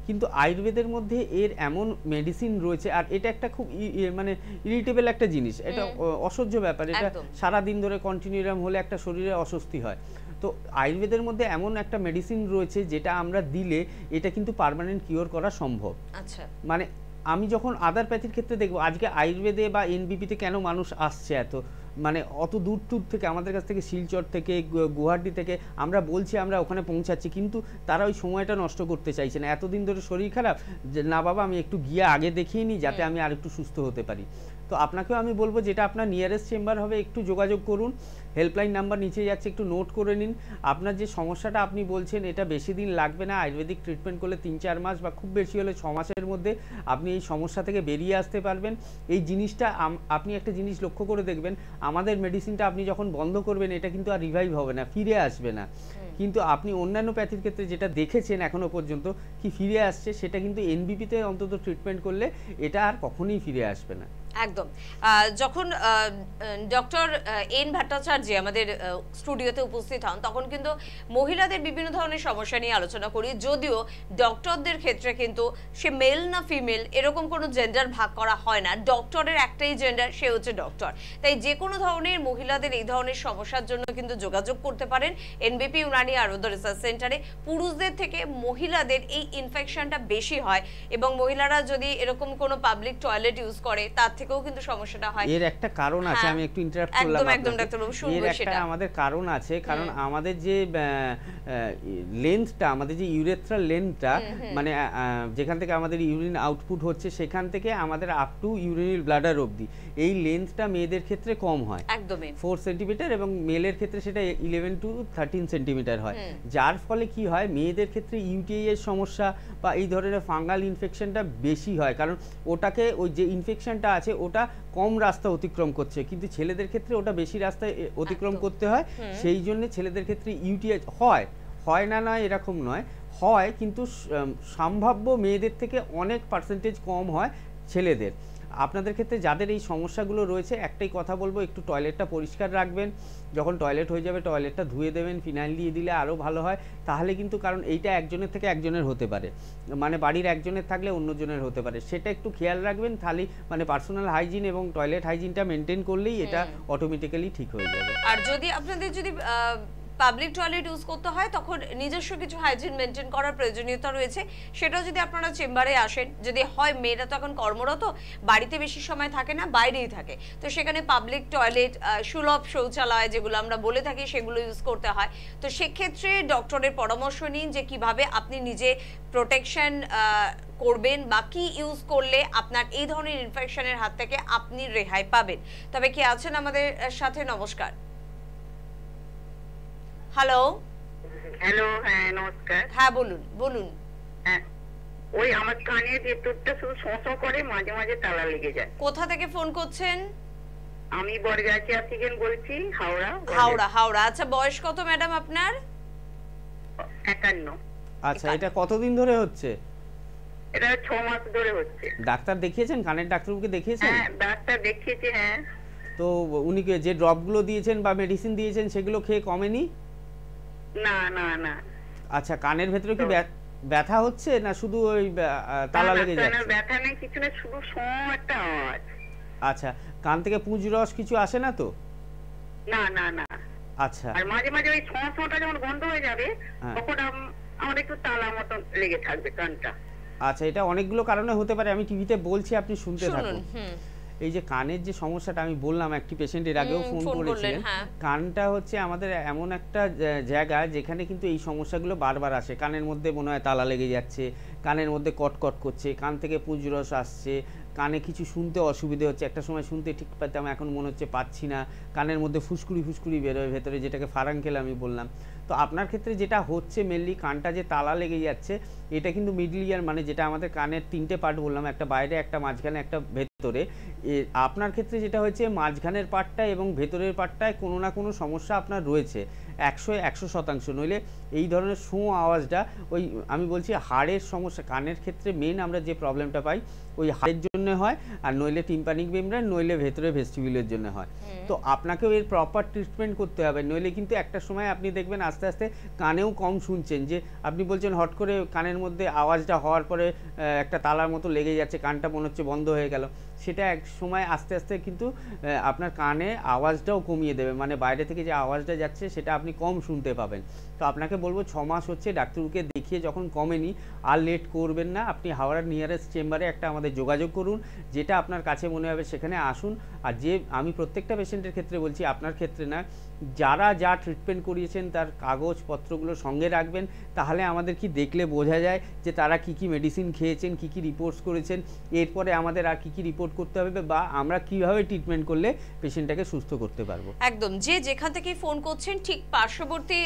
কিন্তু আয়ুর্বেদের মধ্যে এর এমন মেডিসিন রয়েছে, আর এটা একটা খুব মানে ইরিটেবল একটা জিনিস, এটা অসহ্য ব্যাপার, এটা সারা দিন ধরে কন্টিনিউ এরকম হলে একটা শরীরে অস্বস্তি হয়। তো আয়ুর্বেদের মধ্যে এমন একটা মেডিসিন রয়েছে যেটা আমরা দিলে এটা কিন্তু পার্মানেন্ট কিওর করা সম্ভব। আচ্ছা, মানে আমি যখন আদার প্যাথির ক্ষেত্রে দেখবো আজকে আয়ুর্বেদে বা এনবিপিতে কেন মানুষ আসছে এত, মানে অত দূর দূর থেকে আমাদের কাছ থেকে, শিলচর থেকে, গুয়াহাটি থেকে আমরা বলছি আমরা ওখানে পৌঁছাচ্ছি, কিন্তু তারা ওই সময়টা নষ্ট করতে চাইছে না। এতদিন ধরে শরীর খারাপ, যে না বাবা আমি একটু গিয়ে আগে দেখিয়ে নিই যাতে আমি আর একটু সুস্থ হতে পারি। তো আপনাকেও আমি বলবো যেটা আপনার নিয়ারেস্ট চেম্বার হবে একটু যোগাযোগ করুন, হেল্পলাইন নাম্বার নিচে যাচ্ছে, একটু নোট করে নিন। আপনার যে সমস্যাটা আপনি বলছেন এটা বেশি দিন লাগবে না, আয়ুর্বেদিক ট্রিটমেন্ট করলে 3-4 মাস বা খুব বেশি হলে 6 মাসের মধ্যে আপনি এই সমস্যা থেকে বেরিয়ে আসতে পারবেন। এই জিনিসটা আপনি একটা জিনিস লক্ষ্য করে দেখবেন, আমাদের মেডিসিনটা আপনি যখন বন্ধ করবেন এটা কিন্তু আর রিভাইভ হবে না, ফিরে আসবে না। কিন্তু আপনি অন্যান্য প্যাথির ক্ষেত্রে যেটা দেখেছেন এখনো পর্যন্ত কি ফিরে আসছে, সেটা কিন্তু এনবিপিতে অন্তত ট্রিটমেন্ট করলে এটা আর কখনোই ফিরে আসবে না। একদম। যখন ডক্টর এন ভট্টাচার্য আমাদের স্টুডিওতে উপস্থিত হন তখন কিন্তু মহিলাদের বিভিন্ন ধরনের সমস্যা নিয়ে আলোচনা করি, যদিও ডক্টরদের ক্ষেত্রে কিন্তু সে মেল না ফিমেল এরকম কোনো জেন্ডার ভাগ করা হয় না, ডক্টরের একটাই জেন্ডার, সে হচ্ছে ডক্টর। তাই যে কোনো ধরনের মহিলাদের এই ধরনের সমস্যার জন্য কিন্তু যোগাযোগ করতে পারেন এনবিপি ইউনানি আয়ুর্বেদ রিসার্চ সেন্টারে। পুরুষদের থেকে মহিলাদের এই ইনফেকশনটা বেশি হয়, এবং মহিলারা যদি এরকম কোনো পাবলিক টয়লেট ইউজ করে তার থেকেও কিন্তু সমস্যাটা হয়। এর একটা কারণ আছে, আমি একটু ইন্টারাপ্ট করলাম, একদম ডাক্তারবাবু শুনবো সেটা। একটা আমাদের কারণ আছে, কারণ আমাদের যে লেন্থটা, আমাদের যে ইউরেথ্রাল লেন্থটা, মানে যেখান থেকে আমাদের ইউরিন আউটপুট হচ্ছে সেখান থেকে আমাদের আপ টু ইউরিনাল ব্লাডার অবধি এই লেন্থটা মেয়েদের ক্ষেত্রে কম হয়, একদমই 4 সেন্টিমিটার, এবং মেলের ক্ষেত্রে সেটা 11 to 13 সেন্টিমিটার হয়। যার ফলে কি হয়, মেয়েদের ক্ষেত্রে ইউটিআই এর সমস্যা বা এই ধরনের ফাঙ্গাল ইনফেকশনটা বেশি হয়, কারণ ওটাকে ওই যে ইনফেকশনটা আছে ওটা কম রাস্তা অতিক্রম করছে, কিন্তু ছেলেদের ক্ষেত্রে ওটা বেশি রাস্তায় অতিক্রম করতে হয়। সেই জন্য ছেলেদের ক্ষেত্রে ইউটিআই হয় না নয় এরকম নয়, হয়, কিন্তু সম্ভাব্য মেয়েদের থেকে অনেক পার্সেন্টেজ কম হয় ছেলেদের। আপনাদের ক্ষেত্রে যাদের এই সমস্যাগুলো রয়েছে একটাই কথা বলবো, একটু টয়লেটটা পরিষ্কার রাখবেন, যখন টয়লেট হয়ে যাবে টয়লেটটা ধুয়ে দেবেন, ফিনাইল দিয়ে দিলে আরও ভালো হয়। তাহলে কিন্তু, কারণ এইটা একজনের থেকে একজনের হতে পারে, মানে বাড়ির একজনের থাকলে অন্যজনের হতে পারে, সেটা একটু খেয়াল রাখবেন। তাহলে মানে পার্সোনাল হাইজিন এবং টয়লেট হাইজিনটা মেনটেন করলেই এটা অটোমেটিক্যালি ঠিক হয়ে যাবে। আর যদি আপনাদের পাবলিক টয়লেট ইউজ করতে হয় তখন নিজস্ব কিছু হাইজিন মেনটেন করার প্রয়োজনীয়তা রয়েছে, সেটাও যদি আপনারা চেম্বারে আসেন, যদি হয় মেয়েরা তো এখন কর্মরত, বাড়িতে বেশি সময় থাকে না, বাইরেই থাকে, তো সেখানে পাবলিক টয়লেট, সুলভ শৌচালয় যেগুলো আমরা বলে থাকি সেগুলো ইউজ করতে হয়। তো সেক্ষেত্রে ডক্টরের পরামর্শ নিন যে কিভাবে আপনি নিজে প্রোটেকশন করবেন বা কি ইউজ করলে আপনার এই ধরনের ইনফেকশনের হাত থেকে আপনি রেহাই পাবেন। তবে কি আছেন আমাদের সাথে? নমস্কার। হ্যালো। হ্যাঁ নমস্কার। হ্যাঁ বলুন। হ্যাঁ, ওই আমার কানের ভেতরটা শুধু শোঁ করে, মাঝে মাঝে তালা লেগে যায়। কোথা থেকে ফোন করছেন? আমি বরগাছিয়া থেকে বলছি, হাওড়া। আচ্ছা, বয়স কত ম্যাডাম আপনার? 51। আচ্ছা, এটা কতদিন ধরে হচ্ছে? এটা 6 মাস ধরে হচ্ছে। ডাক্তার দেখিয়েছেন? কানের ডাক্তারকে দেখিয়েছেন? হ্যাঁ ডাক্তার দেখিয়েছি। হ্যাঁ। তো উনি যে ড্রপগুলো দিয়েছেন বা মেডিসিন দিয়েছেন সেগুলো খেয়ে কমেনি? না। আচ্ছা, কানের ভেতরে কি ব্যথা হচ্ছে না শুধু ওই তালা লেগে যাচ্ছে? ব্যথা নেই, কিছু না, শুধু শোঁ একটা আওয়াজ। আচ্ছা, কান থেকে পুঁজ রস কিছু আসে না তো? না। আচ্ছা, আর মাঝে মাঝে ওই শোঁটা যখন বন্ধ হয়ে যাবে তখন আমার একটু তালা মতো লেগে থাকবে কানটা। আচ্ছা, এটা অনেকগুলো কারণে হতে পারে, আমি টিভিতে বলছি, আপনি শুনতে থাকুন। এই যে কানের যে সমস্যাটা আমি বললাম, একটি পেশেন্ট এর আগেও ফোন করেছিলেন, কানটা হচ্ছে আমাদের এমন একটা জায়গা যেখানে কিন্তু এই সমস্যাগুলো বারবার আসে। কানের মধ্যে মনে হয় তালা লেগে যাচ্ছে, কানের মধ্যে কটকট করছে, কান থেকে পুঁজরস আসছে, কানে কিছু শুনতে অসুবিধে হচ্ছে, একটা সময় শুনতে ঠিক পেতাম, এখন মনে হচ্ছে পাচ্ছি না, কানের মধ্যে ফুসকুড়ি বেরোয় ভেতরে, যেটাকে ফারাঙ্কেল আমি বললাম। তো আপনার ক্ষেত্রে যেটা হচ্ছে মেনলি কানটা যে তালা লেগে যাচ্ছে, এটা কিন্তু মিডল ইয়ার, মানে যেটা আমাদের কানের 3টে পার্ট বললাম, একটা বাইরে, একটা মাঝখানে, একটা ভেতরে, আপনার ক্ষেত্রে যেটা হয়েছে মাঝখানের পার্টটায় এবং ভেতরের পার্টটায় কোনো না কোনো সমস্যা আপনার রয়েছে 100% নইলে এই ধরনের আওয়াজটা ওই আমি বলছি হাড়ের সমস্যা। কানের ক্ষেত্রে মেন আমরা যে প্রবলেমটা পাই ওই হাড়ের জন্য হয়, আর নইলে টিম্পানিক মেমব্রেন, নইলে ভেতরে ভেস্টিবিউলের জন্য হয়। তো আপনাকেও এর প্রপার ট্রিটমেন্ট করতে হবে, নইলে কিন্তু একটা সময় আপনি দেখবেন আস্তে আস্তে কানেও কম শুনছেন। যে আপনি বলছেন হট করে কানের মধ্যে আওয়াজটা হওয়ার পরে একটা তালার মতো লেগে যাচ্ছে, কানটা মনে হচ্ছে বন্ধ হয়ে গেল, সেটা এক সময় আস্তে আস্তে কিন্তু আপনার কানে আওয়াজটাও কমিয়ে দেবে, মানে বাইরে থেকে যে আওয়াজটা যাচ্ছে সেটা আপনি কম শুনতে পাবেন। তো আপনাকে বলবো 6 মাস হচ্ছে ডাক্তারকে দেখিয়ে যখন কমেনি আর লেট করবেন না, আপনি হাওড়ার নিয়ারেস্ট চেম্বারে একটা আমাদের যোগাযোগ করুন, যেটা আপনার কাছে মনে হবে সেখানে আসুন। আর যে আমি প্রত্যেকটা পেশেন্টের ক্ষেত্রে বলছি, আপনার ক্ষেত্রে না, যারা যা ট্রিটমেন্ট করিয়েছেন তার কাগজপত্রগুলো সঙ্গে রাখবেন, তাহলে আমাদের কি দেখলে বোঝা যায় যে তারা কি কি মেডিসিন খেয়েছেন, কি কি রিপোর্টস করেছেন, এরপরে আমাদের আর কি কি রিপোর্ট করতে হবে বা আমরা কিভাবে ট্রিটমেন্ট করলে পেশেন্টটাকে সুস্থ করতে পারবো। একদম, যে যেখান থেকে ফোন করছেন ঠিক পার্শ্ববর্তী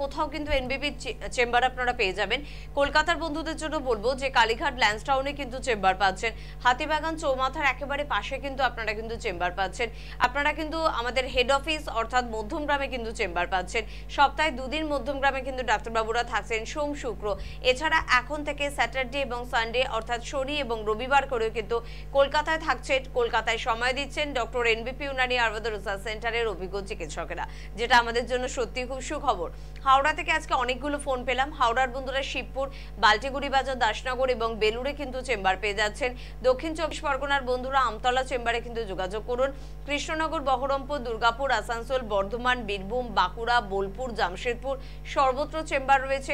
কোথাও কিন্তু এনবিপি চেম্বার আপনারা পেয়ে যাবেন। কলকাতার বন্ধুদের জন্য বলবো যে কালীঘাট ল্যান্সটাউনে কিন্তু চেম্বার পাচ্ছেন, হাতিবাগান চৌমাথার একেবারে পাশে কিন্তু আপনারা কিন্তু চেম্বার পাচ্ছেন। আপনারা কিন্তু আমাদের হেড অফিস অর্থাৎ মধ্যমগ্রামে কিন্তু চেম্বার পাচ্ছেন। সপ্তাহে 2 দিন মধ্যমগ্রামে কিন্তু ডাক্তারবাবুরা থাকছেন, সোম শুক্র। এছাড়া এখন থেকে স্যাটারডে এবং সানডে অর্থাৎ শনি এবং রবিবার করেও কিন্তু কলকাতায় থাকছেন, কলকাতায় সময় দিচ্ছেন ডক্টর এনবিপি ইউনানি আয়ুর্বেদ রিসার্চ সেন্টারের অভিজ্ঞ চিকিৎসকেরা, যেটা আমাদের জন্য সত্যি খুব সুখবর। হাওড়া থেকে আজকে অনেকগুলো ফোন পেলাম। হাওড়ার বন্ধুরা শিবপুর, বাল্টিগুড়ি বাজার, দাসনগর এবং বেলুড়ে কিন্তু চেম্বার পেয়ে যাচ্ছেন। দক্ষিণ 24 পরগনার বন্ধুরা আমতলা চেম্বারে কিন্তু যোগাযোগ করুন। কৃষ্ণনগর, বহরমপুর, দুর্গাপুর, আসানসোল, বর্ধমান, বীরভূম, বাঁকুড়া, বোলপুর, জামশেদপুর সর্বত্র চেম্বার রয়েছে।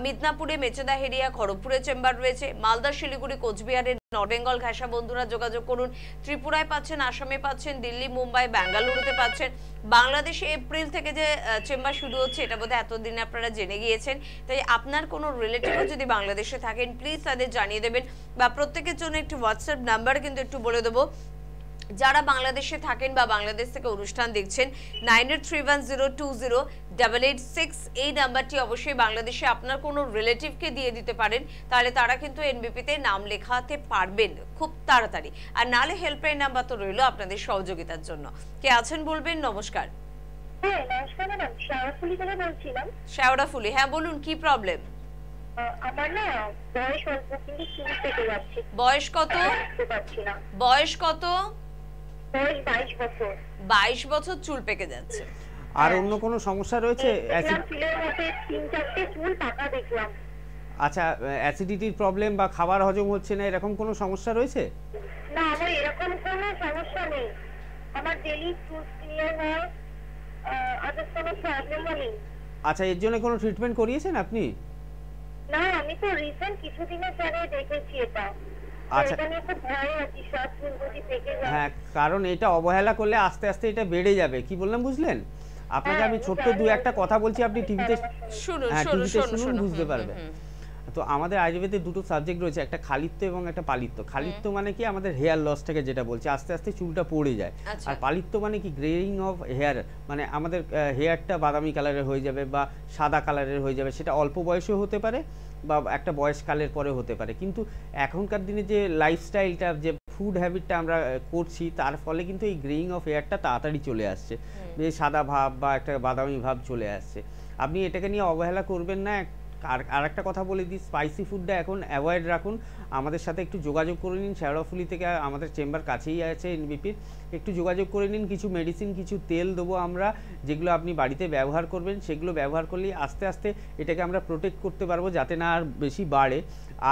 মিদনাপুরে, মেচেদাহেরিয়া, খড়গপুরে চেম্বার রয়েছে। মালদা, শিলিগুড়ি, কোচবিহারের নর্থ বেঙ্গল ঘাসা বন্ধুরা যোগাযোগ করুন। ত্রিপুরায় পাচ্ছেন, আসামে পাচ্ছেন, দিল্লি, মুম্বাই, বেঙ্গালুরুতে পাচ্ছেন। বাংলাদেশে এপ্রিল থেকে যে চেম্বার শুরু হচ্ছে এটা বোধহয় এতদিন আপনারা জেনে গিয়েছেন, তাই আপনার কোনো রিলেটিভও যদি বাংলাদেশে থাকেন প্লিজ তাদের জানিয়ে দেবেন, বা প্রত্যেকের জন্য একটি হোয়াটসঅ্যাপ নাম্বার কিন্তু একটু বলে দেবো। যারা বাংলাদেশে থাকেন বা বাংলাদেশ থেকে অনুষ্ঠান দেখছেন 9831020886 এই নাম্বারটি অবশ্যই বাংলাদেশে আপনার কোনো রিলেটিভকে দিয়ে দিতে পারেন, তাহলে তারা কিন্তু এনবিপিতে নাম লেখাতে পারবেন খুব তাড়াতাড়ি। আর নালে হেল্পলাইন নাম্বার তো রইল আপনাদের সহযোগিতার জন্য। কে আছেন বলবেন। নমস্কার। হ্যাঁ নমস্কার ম্যাডাম, শেওড়াফুলি থেকে বলছিলাম। শেওড়াফুলি, হ্যাঁ বলুন কি প্রবলেম। আমার না বয়স অল্প কিন্তু চুল পেকে যাচ্ছে। বয়স কত? বুঝতে পারছি না। বয়স কত? বয়স 22 বছর। 22 বছর চুল পেকে যাচ্ছে। আর অন্য কোনো সমস্যা রয়েছে? চুলের মধ্যে 3-4টে চুল পাকা দেখলাম। আচ্ছা, অ্যাসিডিটির প্রবলেম বা খাবার হজম হচ্ছে না এরকম কোনো সমস্যা রয়েছে? না, আমার এরকম কোনো সমস্যা নেই। আমার ডেইলি চুল ক্লিয়ার হয়, আর কোনো প্রবলেমও নেই। আচ্ছা, এর জন্য কোনো ট্রিটমেন্ট করিয়েছেন আপনি? না, আমি তো রিসেন্ট কিছুদিনের আগে দেখেছি এটা। আচ্ছা, এটা নিয়ে খুব ভয় আছে, সব চুল যদি পেকে যায়। হ্যাঁ, কারণ এটা অবহেলা করলে আস্তে আস্তে এটা বেড়ে যাবে। কি বললাম বুঝলেন? আপনাকে আমি ছোট্ট 2-1টা কথা বলছি, আপনি টিভিতে শুনুন শুনুন, বুঝতে পারবেন। তো আমাদের আয়ুর্বেদে 2টো সাবজেক্ট রয়েছে, একটা খালিত্য এবং একটা পালিত্য। খালিত্য মানে কি আমাদের হেয়ার লসটাকে যেটা বলছে, আস্তে আস্তে চুলটা পড়ে যায়। আর পালিত্য মানে কি গ্রেইং অফ হেয়ার, মানে আমাদের হেয়ারটা বাদামি কালারের হয়ে যাবে বা সাদা কালারের হয়ে যাবে, সেটা অল্প বয়সেও হতে পারে বা একটা বয়সকালের পরে হতে পারে। কিন্তু এখনকার দিনে যে লাইফস্টাইলটা, যে ফুড হ্যাবিটটা আমরা করছি, তার ফলে কিন্তু এই গ্রেইং অফ হেয়ারটা তাড়াতাড়ি চলে আসছে, যে সাদা ভাব বা একটা বাদামি ভাব চলে আসছে। আপনি এটাকে নিয়ে অবহেলা করবেন না। আর একটা কথা বলে দিই, স্পাইসি ফুডটা এখন অ্যাভয়েড রাখুন। আমাদের সাথে একটু যোগাযোগ করে নিন। শেওড়াফুলি থেকে আমাদের চেম্বার কাছেই আছে এনবিপির, একটু যোগাযোগ করে নিন। কিছু মেডিসিন, কিছু তেল দেবো আমরা, যেগুলো আপনি বাড়িতে ব্যবহার করবেন। সেগুলো ব্যবহার করলেই আস্তে আস্তে এটাকে আমরা প্রোটেক্ট করতে পারবো, যাতে না আর বেশি বাড়ে।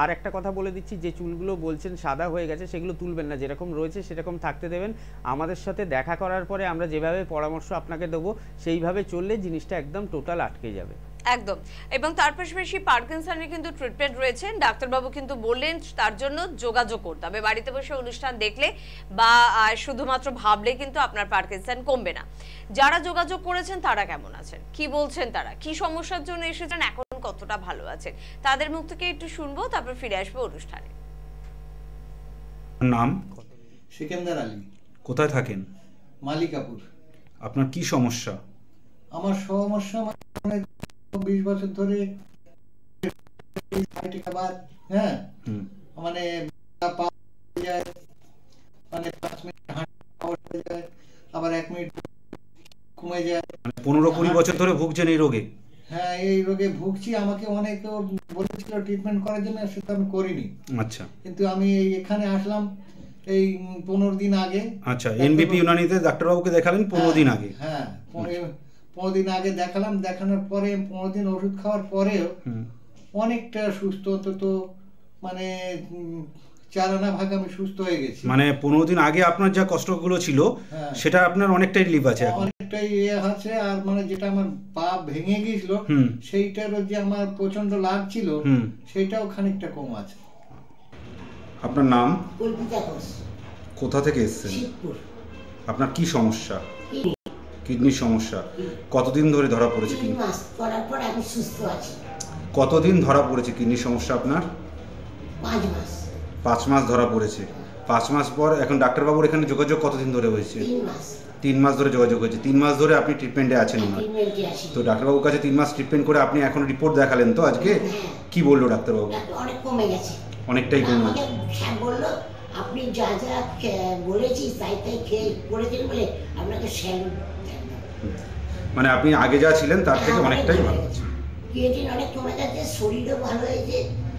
আর একটা কথা বলে দিচ্ছি, যে চুলগুলো বলছেন সাদা হয়ে গেছে সেগুলো তুলবেন না, যেরকম রয়েছে সেরকম থাকতে দেবেন। আমাদের সাথে দেখা করার পরে আমরা যেভাবে পরামর্শ আপনাকে দেবো সেইভাবে চললে জিনিসটা একদম টোটাল আটকে যাবে। একদম। এবং তার পাশাপাশি পার্কিনসনের কিন্তু ট্রিটমেন্ট রয়েছে, ডাক্তারবাবু কিন্তু বললেন তার জন্য যোগাযোগ করতে হবে। বাড়িতে বসে অনুষ্ঠান দেখলে বা শুধুমাত্র ভাবলে কিন্তু আপনার পার্কিনসন কমবে না। যারা যোগাযোগ করেছেন তারা কেমন আছেন, কি বলছেন, তারা কি সমস্যার জন্য এসেছেন, এখন কতটা ভালো আছেন, তাদের মুখ থেকে একটু শুনবো, তারপর ফিরে আসবো অনুষ্ঠানে। নাম? সিকান্দার আলী। কোথায় থাকেন? মালিকাপুর। আপনার কি সমস্যা? আমার সমস্যা মানে 20 বছর ধরে হ্যাঁ মানে মানে 5 মিনিট হয়ে যায়, আবার 1 মিনিট কমে যায়। মানে 15-20 বছর ধরে ভুগছেন এই রোগে? হ্যাঁ, এই রোগে ভুগছি। আমাকে অনেকে বলেছিল ট্রিটমেন্ট করার জন্য, সেটা আমি করিনি। আচ্ছা, কিন্তু আমি এখানে আসলাম এই 15 দিন আগে। আচ্ছা, এনবিপি ইউনানিতে ডাক্তারবাবুকে দেখালেন 15 দিন আগে? হ্যাঁ, 15 দিন আগে দেখালাম। দেখানোর পরে 15 দিন ওষুধ খাওয়ার পরেও অনেকটা সুস্থ, অন্তত মানে 4 আনা ভাগ আমি সুস্থ হয়ে গেছি। মানে 15 দিন আগে আপনার যা কষ্টগুলো ছিল সেটা আপনার অনেকটাই রিলিফ আছে এখন? অনেকটাই আছে। আর মানে যেটা আমার পা ভেঙে গিয়েছিল সেইটারও যে আমার প্রচন্ড লাগছিল সেইটাও খানিকটা কম আছে। আপনার নাম? কল্পিতা ঘোষ। কোথা থেকে এসেছেন? শিবপুর। আপনার কি সমস্যা? কিডনির সমস্যা। কতদিন ধরে ধরা পড়েছে? 3 মাস করার পর আমি সুস্থ আছি। কতদিন ধরা পড়েছে কিডনির সমস্যা আপনার? 5 মাস। 5 মাস ধরা পড়েছে। 5 মাস পর এখন ডাক্তারবাবুর এখানে যোগাযোগ কতদিন ধরে হয়েছে? 3 মাস। 3 মাস ধরে যোগাযোগ হয়েছে। 3 মাস ধরে আপনি ট্রিটমেন্টে আছেন না? ট্রিটমেন্টে আছি। তো ডাক্তারবাবুর কাছে 3 মাস ট্রিটমেন্ট করে আপনি এখন রিপোর্ট দেখালেন তো আজকে? কি বললো ডাক্তারবাবু? অনেক কমে গেছে। অনেকটাই কমে আমাকে স্যার বলল, আপনি যা যা বলেছি তাই তাই খেয়ে করেছেন বলে আপনাকে স্যালুট। মানে আপনি আগে যা ছিলেন তার থেকে অনেকটাই ভালো আছে। ক্রিয়েটিন অনেক কমে গেছে, শরীরও ভালো হয়েছে।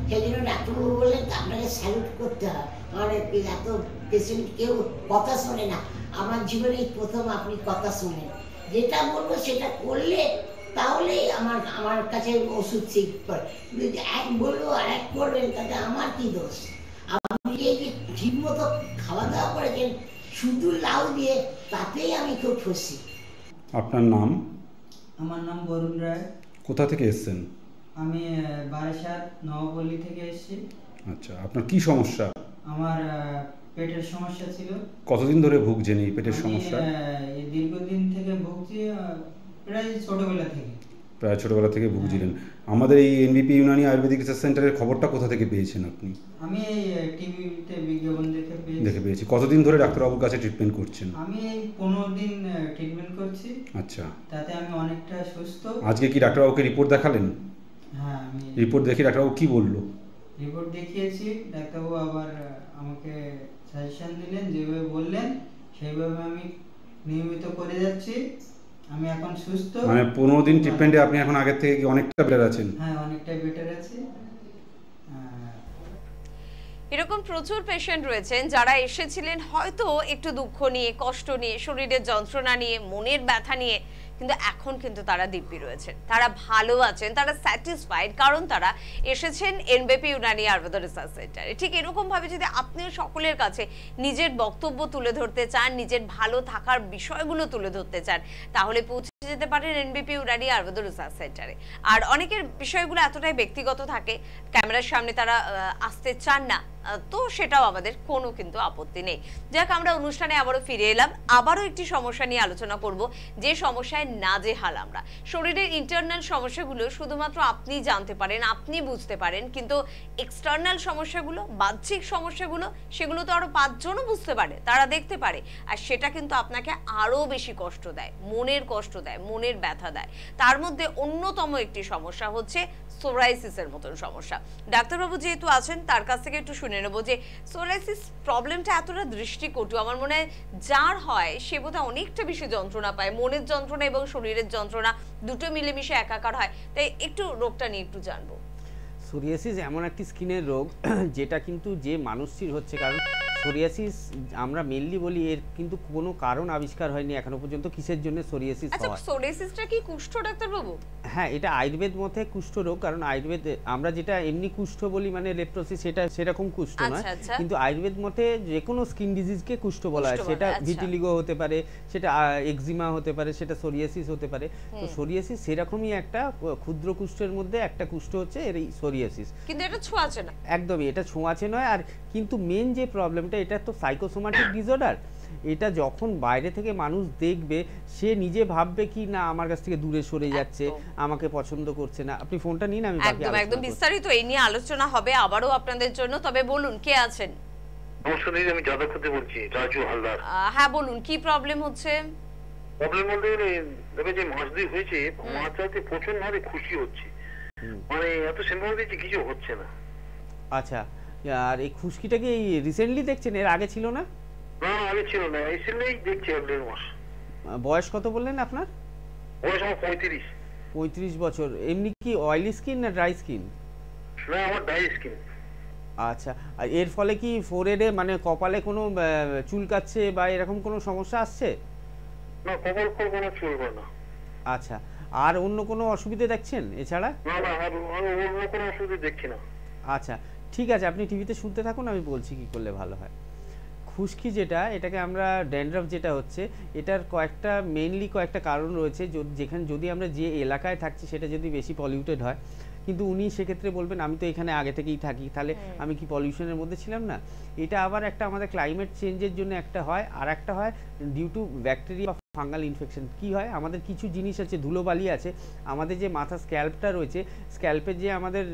সেই জন্য ডাক্তারবাবু বললেন আপনাকে স্যালুট করতে হয়। আমার এত পেশেন্ট কেউ কথা শোনে না, আমার জীবনে প্রথম আপনি কথা শোনেন। যেটা বলবো সেটা করলে তাহলেই আমার কাছে ওষুধ ঠিক করে। এক বলবো আর এক করবেন, তাতে আমার কি দোষ? আপনি এই যে ঠিক মতো খাওয়া দাওয়া করেছেন শুধু লাউ দিয়ে, তাতেই আমি খুব খুশি। আপনার নাম? আমার নাম বরুণ রায়। কোথা থেকে এসেছেন? আমি বারাসাত নবপল্লী থেকে এসেছি। আচ্ছা, আপনার কি সমস্যা? আমার পেটের সমস্যা ছিল। কতদিন ধরে ভুগছেন এই পেটের সমস্যা? এই দীর্ঘদিন থেকে ভুগছি, প্রায় ছোটবেলা থেকে। প্রায় ছোটবেলা থেকে ভুগছিলেন। আমাদের এই এনবিপি ইউনানি আয়ুর্বেদিক রিসার্চ সেন্টারের খবরটা কোথা থেকে পেয়েছেন আপনি? আমি এই টিভিতে বিজ্ঞাপন দেখে পেয়েছি। কতদিন ধরে ডাক্তারবাবুর কাছে ট্রিটমেন্ট করছেন? আমি এই 15 দিন ট্রিটমেন্ট করছি। আচ্ছা, তাতে আমি অনেকটা সুস্থ। আজকে কি ডাক্তারবাবুকে রিপোর্ট দেখালেন? হ্যাঁ, আমি রিপোর্ট দেখে ডাক্তারবাবু কি বললো? রিপোর্ট দেখিয়েছি। ডাক্তারবাবু আবার আমাকে সাজেশন দিলেন, যেভাবে বললেন সেইভাবে আমি নিয়মিত করে যাচ্ছি। আমি এখন সুস্থ। মানে 15 দিন ট্রিটমেন্টে আপনি এখন আগের থেকে কি অনেকটা বেটার আছেন? হ্যাঁ, অনেকটাই বেটার আছি। এরকম প্রচুর পেশেন্ট রয়েছেন যারা এসেছিলেন হয়তো একটু দুঃখ নিয়ে, কষ্ট নিয়ে, শরীরের যন্ত্রণা নিয়ে, মনের ব্যথা নিয়ে, কিন্তু এখন কিন্তু তারা দিব্যি রয়েছেন, তারা ভালো আছেন, তারা স্যাটিসফাইড, কারণ তারা এসেছেন এনবিপি ইউনানি আয়ুর্বেদ রিসার্চ সেন্টারে। ঠিক এরকম ভাবে যদি আপনিও সকলের কাছে নিজের বক্তব্য তুলে ধরতে চান, নিজের ভালো থাকার বিষয়গুলো তুলে ধরতে চান, তাহলে পৌঁছে যেতে পারেন এনবিপি ইউনানি আয়ুর্বেদ রিসার্চ সেন্টারে। আর অনেকের বিষয়গুলো এতটাই ব্যক্তিগত থাকে, ক্যামেরার সামনে তারা আসতে চান না, তো সেটাও আমাদের কোনো কিন্তু আপত্তি নেই। যাক, আমরা অনুষ্ঠানে আবারও ফিরে এলাম। আবারও একটি সমস্যা নিয়ে আলোচনা করব, যে সমস্যায় নাজেহাল আমরা। শরীরের ইন্টারনাল সমস্যাগুলো শুধুমাত্র আপনি জানতে পারেন, আপনি বুঝতে পারেন, কিন্তু এক্সটার্নাল সমস্যাগুলো, বাহ্যিক সমস্যাগুলো, সেগুলো তো আরো 5 জনও বুঝতে পারে, তারা দেখতে পারে, আর সেটা কিন্তু আপনাকে আরো বেশি কষ্ট দেয়, মনের কষ্ট দেয়, মনের ব্যথা দেয়। তার মধ্যে অন্যতম একটি সমস্যা হচ্ছে সোরাইসিসের মতন সমস্যা। ডাক্তারবাবু যেহেতু আছেন, তার কাছ থেকে একটু শুনে নেবো যে সোরাইসিস প্রবলেমটা এতটা দৃষ্টিকটু, আমার মনে হয় যার হয় সে বোধহয় অনেকটা বেশি যন্ত্রণা পায়, মনের যন্ত্রণা এবং শরীরের যন্ত্রণা দুটো মিলেমিশে একাকার হয়। তাই একটু রোগটা নিয়ে একটু জানবো। সোরিয়াসিস এমন একটি স্কিনের রোগ যেটা কিন্তু যে মানুষটির হচ্ছে, কারণ সোরিয়াসিস আমরা মেইনলি বলি এর কিন্তু কোনো কারণ আবিষ্কার হয়নি এখনো পর্যন্ত কিসের জন্য সোরিয়াসিস হয়। আচ্ছা, সোরিয়াসিসটা কি কুষ্ঠ ডাক্তারবাবু? হ্যাঁ, এটা আয়ুর্বেদ মতে কুষ্ঠ রোগ, কারণ আয়ুর্বেদ আমরা যেটা এমনি কুষ্ঠ বলি মানে লেপ্রোসিস, সেটা সেরকম কুষ্ঠ নয়, কিন্তু আয়ুর্বেদ মতে যে কোনো স্কিন ডিজিজকে কুষ্ঠ বলা হয়। সেটা ভিটিলিগো হতে পারে, সেটা এক্সিমা হতে পারে, সেটা সোরিয়াসিস হতে পারে। তো সোরিয়াসিস সেরকমই একটা ক্ষুদ্র কুষ্ঠের মধ্যে একটা কুষ্ঠ হচ্ছে এর সোরিয়াসিস, কিন্তু এটা ছোঁয়াচে না। একদমই এটা ছোঁয়াচে নয়। আর কিন্তু মেন যে প্রবলেমটা, এটা তো সাইকোসোমাটিক ডিসঅর্ডার। এটা যখন বাইরে থেকে মানুষ দেখবে, সে নিজে ভাববে কি না আমার কাছ থেকে দূরে সরে যাচ্ছে, আমাকে পছন্দ করছে না। আপনি ফোনটা নিন, আমি একদম বিস্তারিত এই নিয়ে আলোচনা হবে আবারও আপনাদের জন্য। তবে বলুন, কে আছেন? নমস্কার দিদি, আমি যাদবপুর থেকে বলছি, রাজু হালদার। হ্যাঁ বলুন, কি প্রবলেম হচ্ছে? প্রবলেম বলতে গেলে দেখে যে মাস দুই হয়েছে, মাছ চাইতে প্রচন্ড ভাবে খুশি হচ্ছে, মানে এত সিম্পল দিয়েছে কিছু হচ্ছে না। আচ্ছা, আর এই খুশকিটা কি রিসেন্টলি দেখছেন, এর আগে ছিল না? না, আগে ছিল না, এসেলেই দেখছি 1.5 মাস। বয়স কত বললেন আপনার? বয়স আমার 35। 35 বছর। এমনি কি অয়েলি স্কিন না ড্রাই স্কিন? না, আমার ড্রাই স্কিন। আচ্ছা, আর এর ফলে কি ফোরহেডে মানে কপালে কোনো চুলকাচ্ছে বা এরকম কোনো সমস্যা আসছে? না, কপাল কোনো চলবে না। আচ্ছা, আর অন্য কোনো অসুবিধা দেখছেন এছাড়া? না না, আর অন্য কোনো অসুবিধা দেখছি না। আচ্ছা ঠিক আছে, আপনি টিভিতে শুনতে থাকুন, আমি বলছি কি করলে ভালো হয়। খুশকি যেটা, এটাকে আমরা ড্যান্ড্রাফ যেটা হচ্ছে, এটার মেইনলি কয়েকটা কারণ রয়েছে। যেখানে যদি আমরা যে এলাকায় থাকছি সেটা যদি বেশি পলিউটেড হয়, কিন্তু উনি সেক্ষেত্রে বলবেন আমি তো এখানে আগে থেকেই থাকি, তাহলে আমি কি পলিউশনের মধ্যে ছিলাম না? এটা আবার একটা আমাদের ক্লাইমেট চেঞ্জের জন্য একটা হয়, আর একটা হয় ডিউ টু ব্যাকটেরিয়া বা ফাঙ্গাল ইনফেকশন। কি হয়, আমাদের কিছু জিনিস আছে, ধুলোবালি আছে, আমাদের যে মাথা স্ক্যাল্পটা রয়েছে, স্ক্যাল্পের যে আমাদের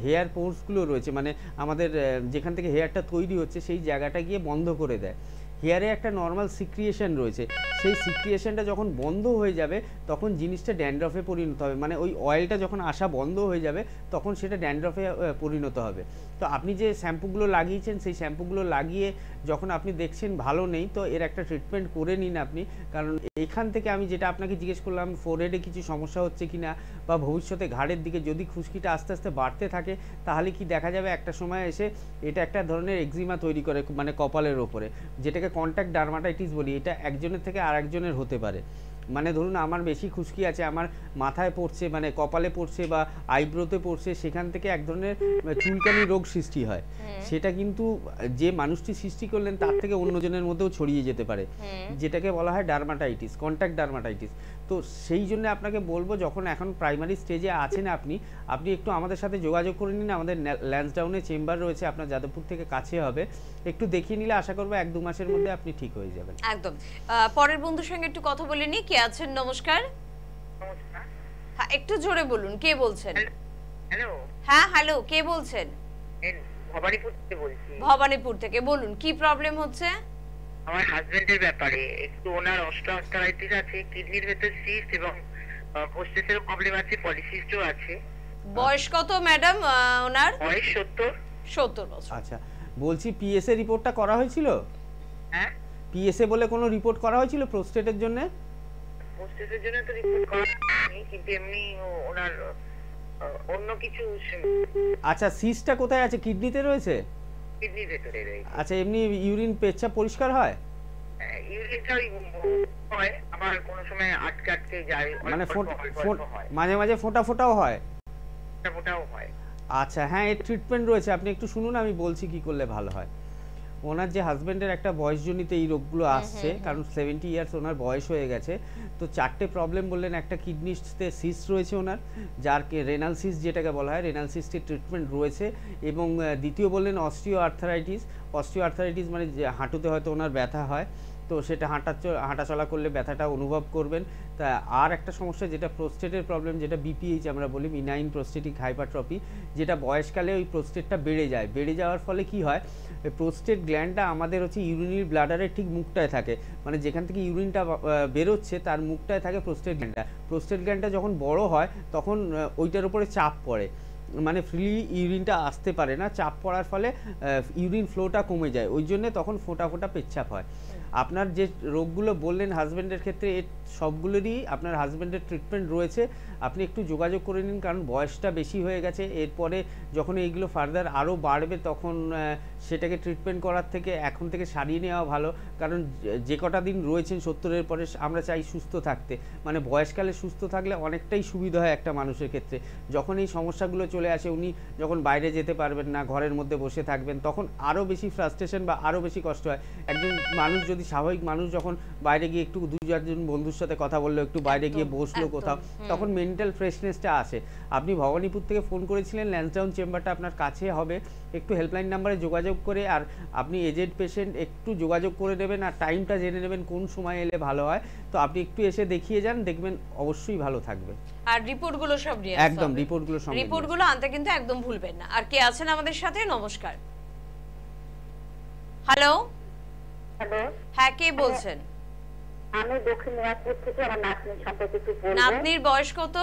হেয়ার পোর্সগুলো রয়েছে, মানে আমাদের যেখান থেকে হেয়ারটা তৈরি হচ্ছে সেই জায়গাটা গিয়ে বন্ধ করে দেয়। হেয়ারে একটা নর্মাল সিক্রিয়েশন রয়েছে, সেই সিক্রিয়েশনটা যখন বন্ধ হয়ে যাবে তখন জিনিসটা ড্যান্ড্রফে পরিণত হবে, মানে ওই অয়েলটা যখন আসা বন্ধ হয়ে যাবে তখন সেটা ড্যান্ড্রফে পরিণত হবে। তো আপনি যে শ্যাম্পুগুলো লাগিয়েছেন সেই শ্যাম্পুগুলো লাগিয়ে যখন আপনি দেখছেন ভালো নেই, তো এর একটা ট্রিটমেন্ট করে নিন আপনি। কারণ এখান থেকে আমি যেটা আপনাকে জিজ্ঞেস করলাম, ফোরহেডে কিছু সমস্যা হচ্ছে কিনা বা ভবিষ্যতে ঘাড়ের দিকে যদি খুশকিটা আস্তে আস্তে বাড়তে থাকে, তাহলে কি দেখা যাবে একটা সময় এসে এটা একটা ধরনের এক্সিমা তৈরি করে, মানে কপালের ওপরে, যেটাকে কন্ট্যাক্ট ডার্মাটাইটিস বলি। এটা একজনের থেকে আরেকজনের হতে পারে। মানে ধরুন আমার বেশি খুশকি আছে, আমার মাথায় পড়ছে, মানে কপালে পড়ছে বা আইব্রোতে পড়ছে, সেখান থেকে এক ধরনের চুলকানি রোগ সৃষ্টি হয়। সেটা কিন্তু যে মানুষটি সৃষ্টি করলেন তার থেকে অন্যজনের মধ্যেও ছড়িয়ে যেতে পারে, যেটাকে বলা হয় ডার্মাটাইটিস, কন্ট্যাক্ট ডার্মাটাইটিস। তো সেই জন্য আপনাকে বলবো, যখন এখন প্রাইমারি স্টেজে আছেন আপনি একটু আমাদের সাথে যোগাযোগ করে নিন। আমাদের ল্যান্সডাউনে চেম্বার রয়েছে, আপনার যাদবপুর থেকে কাছে হবে, একটু দেখিয়ে নিলে আশা করবো 1-2 মাসের মধ্যে আপনি ঠিক হয়ে যাবেন। একদম। পরের বন্ধুর সঙ্গে একটু কথা বলে নি। কে আছেন? নমস্কার। নমস্কার। হ্যাঁ, একটু জোরে বলুন, কে বলছেন? হ্যালো। হ্যাঁ হ্যালো, কে বলছেন? ভবানীপুর থেকে বলছি। ভবানীপুর থেকে বলুন, কি প্রবলেম হচ্ছে? আমার হাজবেন্ডের ব্যাপারে একটু, ওনার অস্টিওআর্থ্রাইটিস আছে, কিডনির ভেতর সিস্ট এবং প্রোস্টেটের প্রবলেম আছে, পলিসিস্টও আছে। বয়স কত ম্যাডাম ওনার? বয়স 70 বছর। আচ্ছা, বলছি পিএসএ রিপোর্টটা করা হয়েছিল? হ্যাঁ, পিএসএ বলে কোনো রিপোর্ট করা হয়েছিল প্রোস্টেটের জন্য? প্রোস্টেটের জন্য তো রিপোর্ট করা হয়নি, কিন্তু এমনি ওনার অন্য কিছু। আচ্ছা, সিস্টটা কোথায় আছে? কিডনিতে রয়েছে? কিডনির ভেতরে রয়েছে। আচ্ছা, এমনি ইউরিন পেচ্ছাপ পরিষ্কার হয়? ইউরিনটা হয়, আবার কোনো সময় আটকে আটকে যায়, মানে মাঝে মাঝে ফোঁটাও হয়? ফোঁটাও হয়। আচ্ছা হ্যাঁ, এর ট্রিটমেন্ট রয়েছে, আপনি একটু শুনুন, আমি বলছি কি করলে ভালো হয়। ওনার যে হাজবেন্ডের একটা বয়সজনিত এই রোগগুলো আসছে, কারণ 70 ইয়ার্স ওনার বয়স হয়ে গেছে। তো 4টে প্রবলেম বললেন। একটা কিডনিতে সিস্ট রয়েছে ওনার, যারকে রেনাল সিস্ট যেটাকে বলা হয়, রেনাল সিস্টের ট্রিটমেন্ট রয়েছে। এবং দ্বিতীয় বললেন অস্টিওআর্থ্রাইটিস, মানে যে হাঁটুতে হয়তো ওনার ব্যথা হয়, তো সেটা হাঁটাচলা করলে ব্যথাটা অনুভব করবেন। তা আর একটা সমস্যা যেটা প্রোস্টেটের প্রবলেম, যেটা বিপিএইচ আমরা বলি, বিনাইন প্রোস্টেটিক হাইপারট্রফি, যেটা বয়সকালে ওই প্রোস্টেটটা বেড়ে যাওয়ার ফলে কি হয়, প্রোস্টেট গ্ল্যান্ডটা আমাদের হচ্ছে ইউরিনারি ব্লাডারের ঠিক মুখটায় থাকে, মানে যেখান থেকে ইউরিনটা বেরোচ্ছে তার মুখটায় থাকে প্রোস্টেট গ্ল্যান্ডটা যখন বড় হয় তখন ওইটার উপরে চাপ পড়ে, মানে ফ্রিলি ইউরিনটা আসতে পারে না, চাপ পড়ার ফলে ইউরিন ফ্লোটা কমে যায়, ওই জন্য তখন ফোঁটা পেচ্ছাপ হয়। আপনার যে রোগগুলো বললেন হাজব্যান্ডের ক্ষেত্রে, এর সবগুলোরই আপনার হাজব্যান্ডের ট্রিটমেন্ট রয়েছে। আপনি একটু যোগাযোগ করে নিন, কারণ বয়সটা বেশি হয়ে গেছে, এরপরে যখন এইগুলো ফার্দার আরও বাড়বে তখন সেটাকে ট্রিটমেন্ট করার থেকে এখন থেকে সারিয়ে নেওয়া ভালো। কারণ যে কটা দিন রয়েছেন 70-এর পরে আমরা চাই সুস্থ থাকতে, মানে বয়সকালে সুস্থ থাকলে অনেকটাই সুবিধা হয় একটা মানুষের ক্ষেত্রে। যখন এই সমস্যাগুলো চলে আসে, উনি যখন বাইরে যেতে পারবেন না, ঘরের মধ্যে বসে থাকবেন, তখন আরও বেশি ফ্রাস্ট্রেশন বা আরও বেশি কষ্ট হয়। একজন মানুষ যদি স্বাভাবিক মানুষ যখন বাইরে গিয়ে একটু 2-4জন বন্ধুর সাথে কথা বললো, একটু বাইরে গিয়ে বসলো কোথাও, তখন মেন্টাল ফ্রেশনেসটা আসে। আপনি ভবানীপুর থেকে ফোন করেছিলেন, ল্যান্সডাউন চেম্বারটা আপনার কাছে হবে, একটু হেল্পলাইন নাম্বারে যোগাযোগ করে, আর আপনি এজেড পেশেন্ট একটু যোগাযোগ করে নেবেন আর টাইমটা জেনে নেবেন কোন সময় এলে ভালো হয়। তো আপনি একটু এসে দেখিয়ে যান, দেখবেন অবশ্যই ভালো থাকবে। আর রিপোর্টগুলো সব নিয়ে একদম রিপোর্টগুলো আনতে কিন্তু একদম ভুলবেন না। আর কে আছেন আমাদের সাথে? নমস্কার। হ্যালো। হ্যাঁ, কে বলছেন? আমি দক্ষিণ দিনাজপুর থেকে। আমার নাতনির সম্পর্কে একটু বলবো। নাতনির বয়স কত?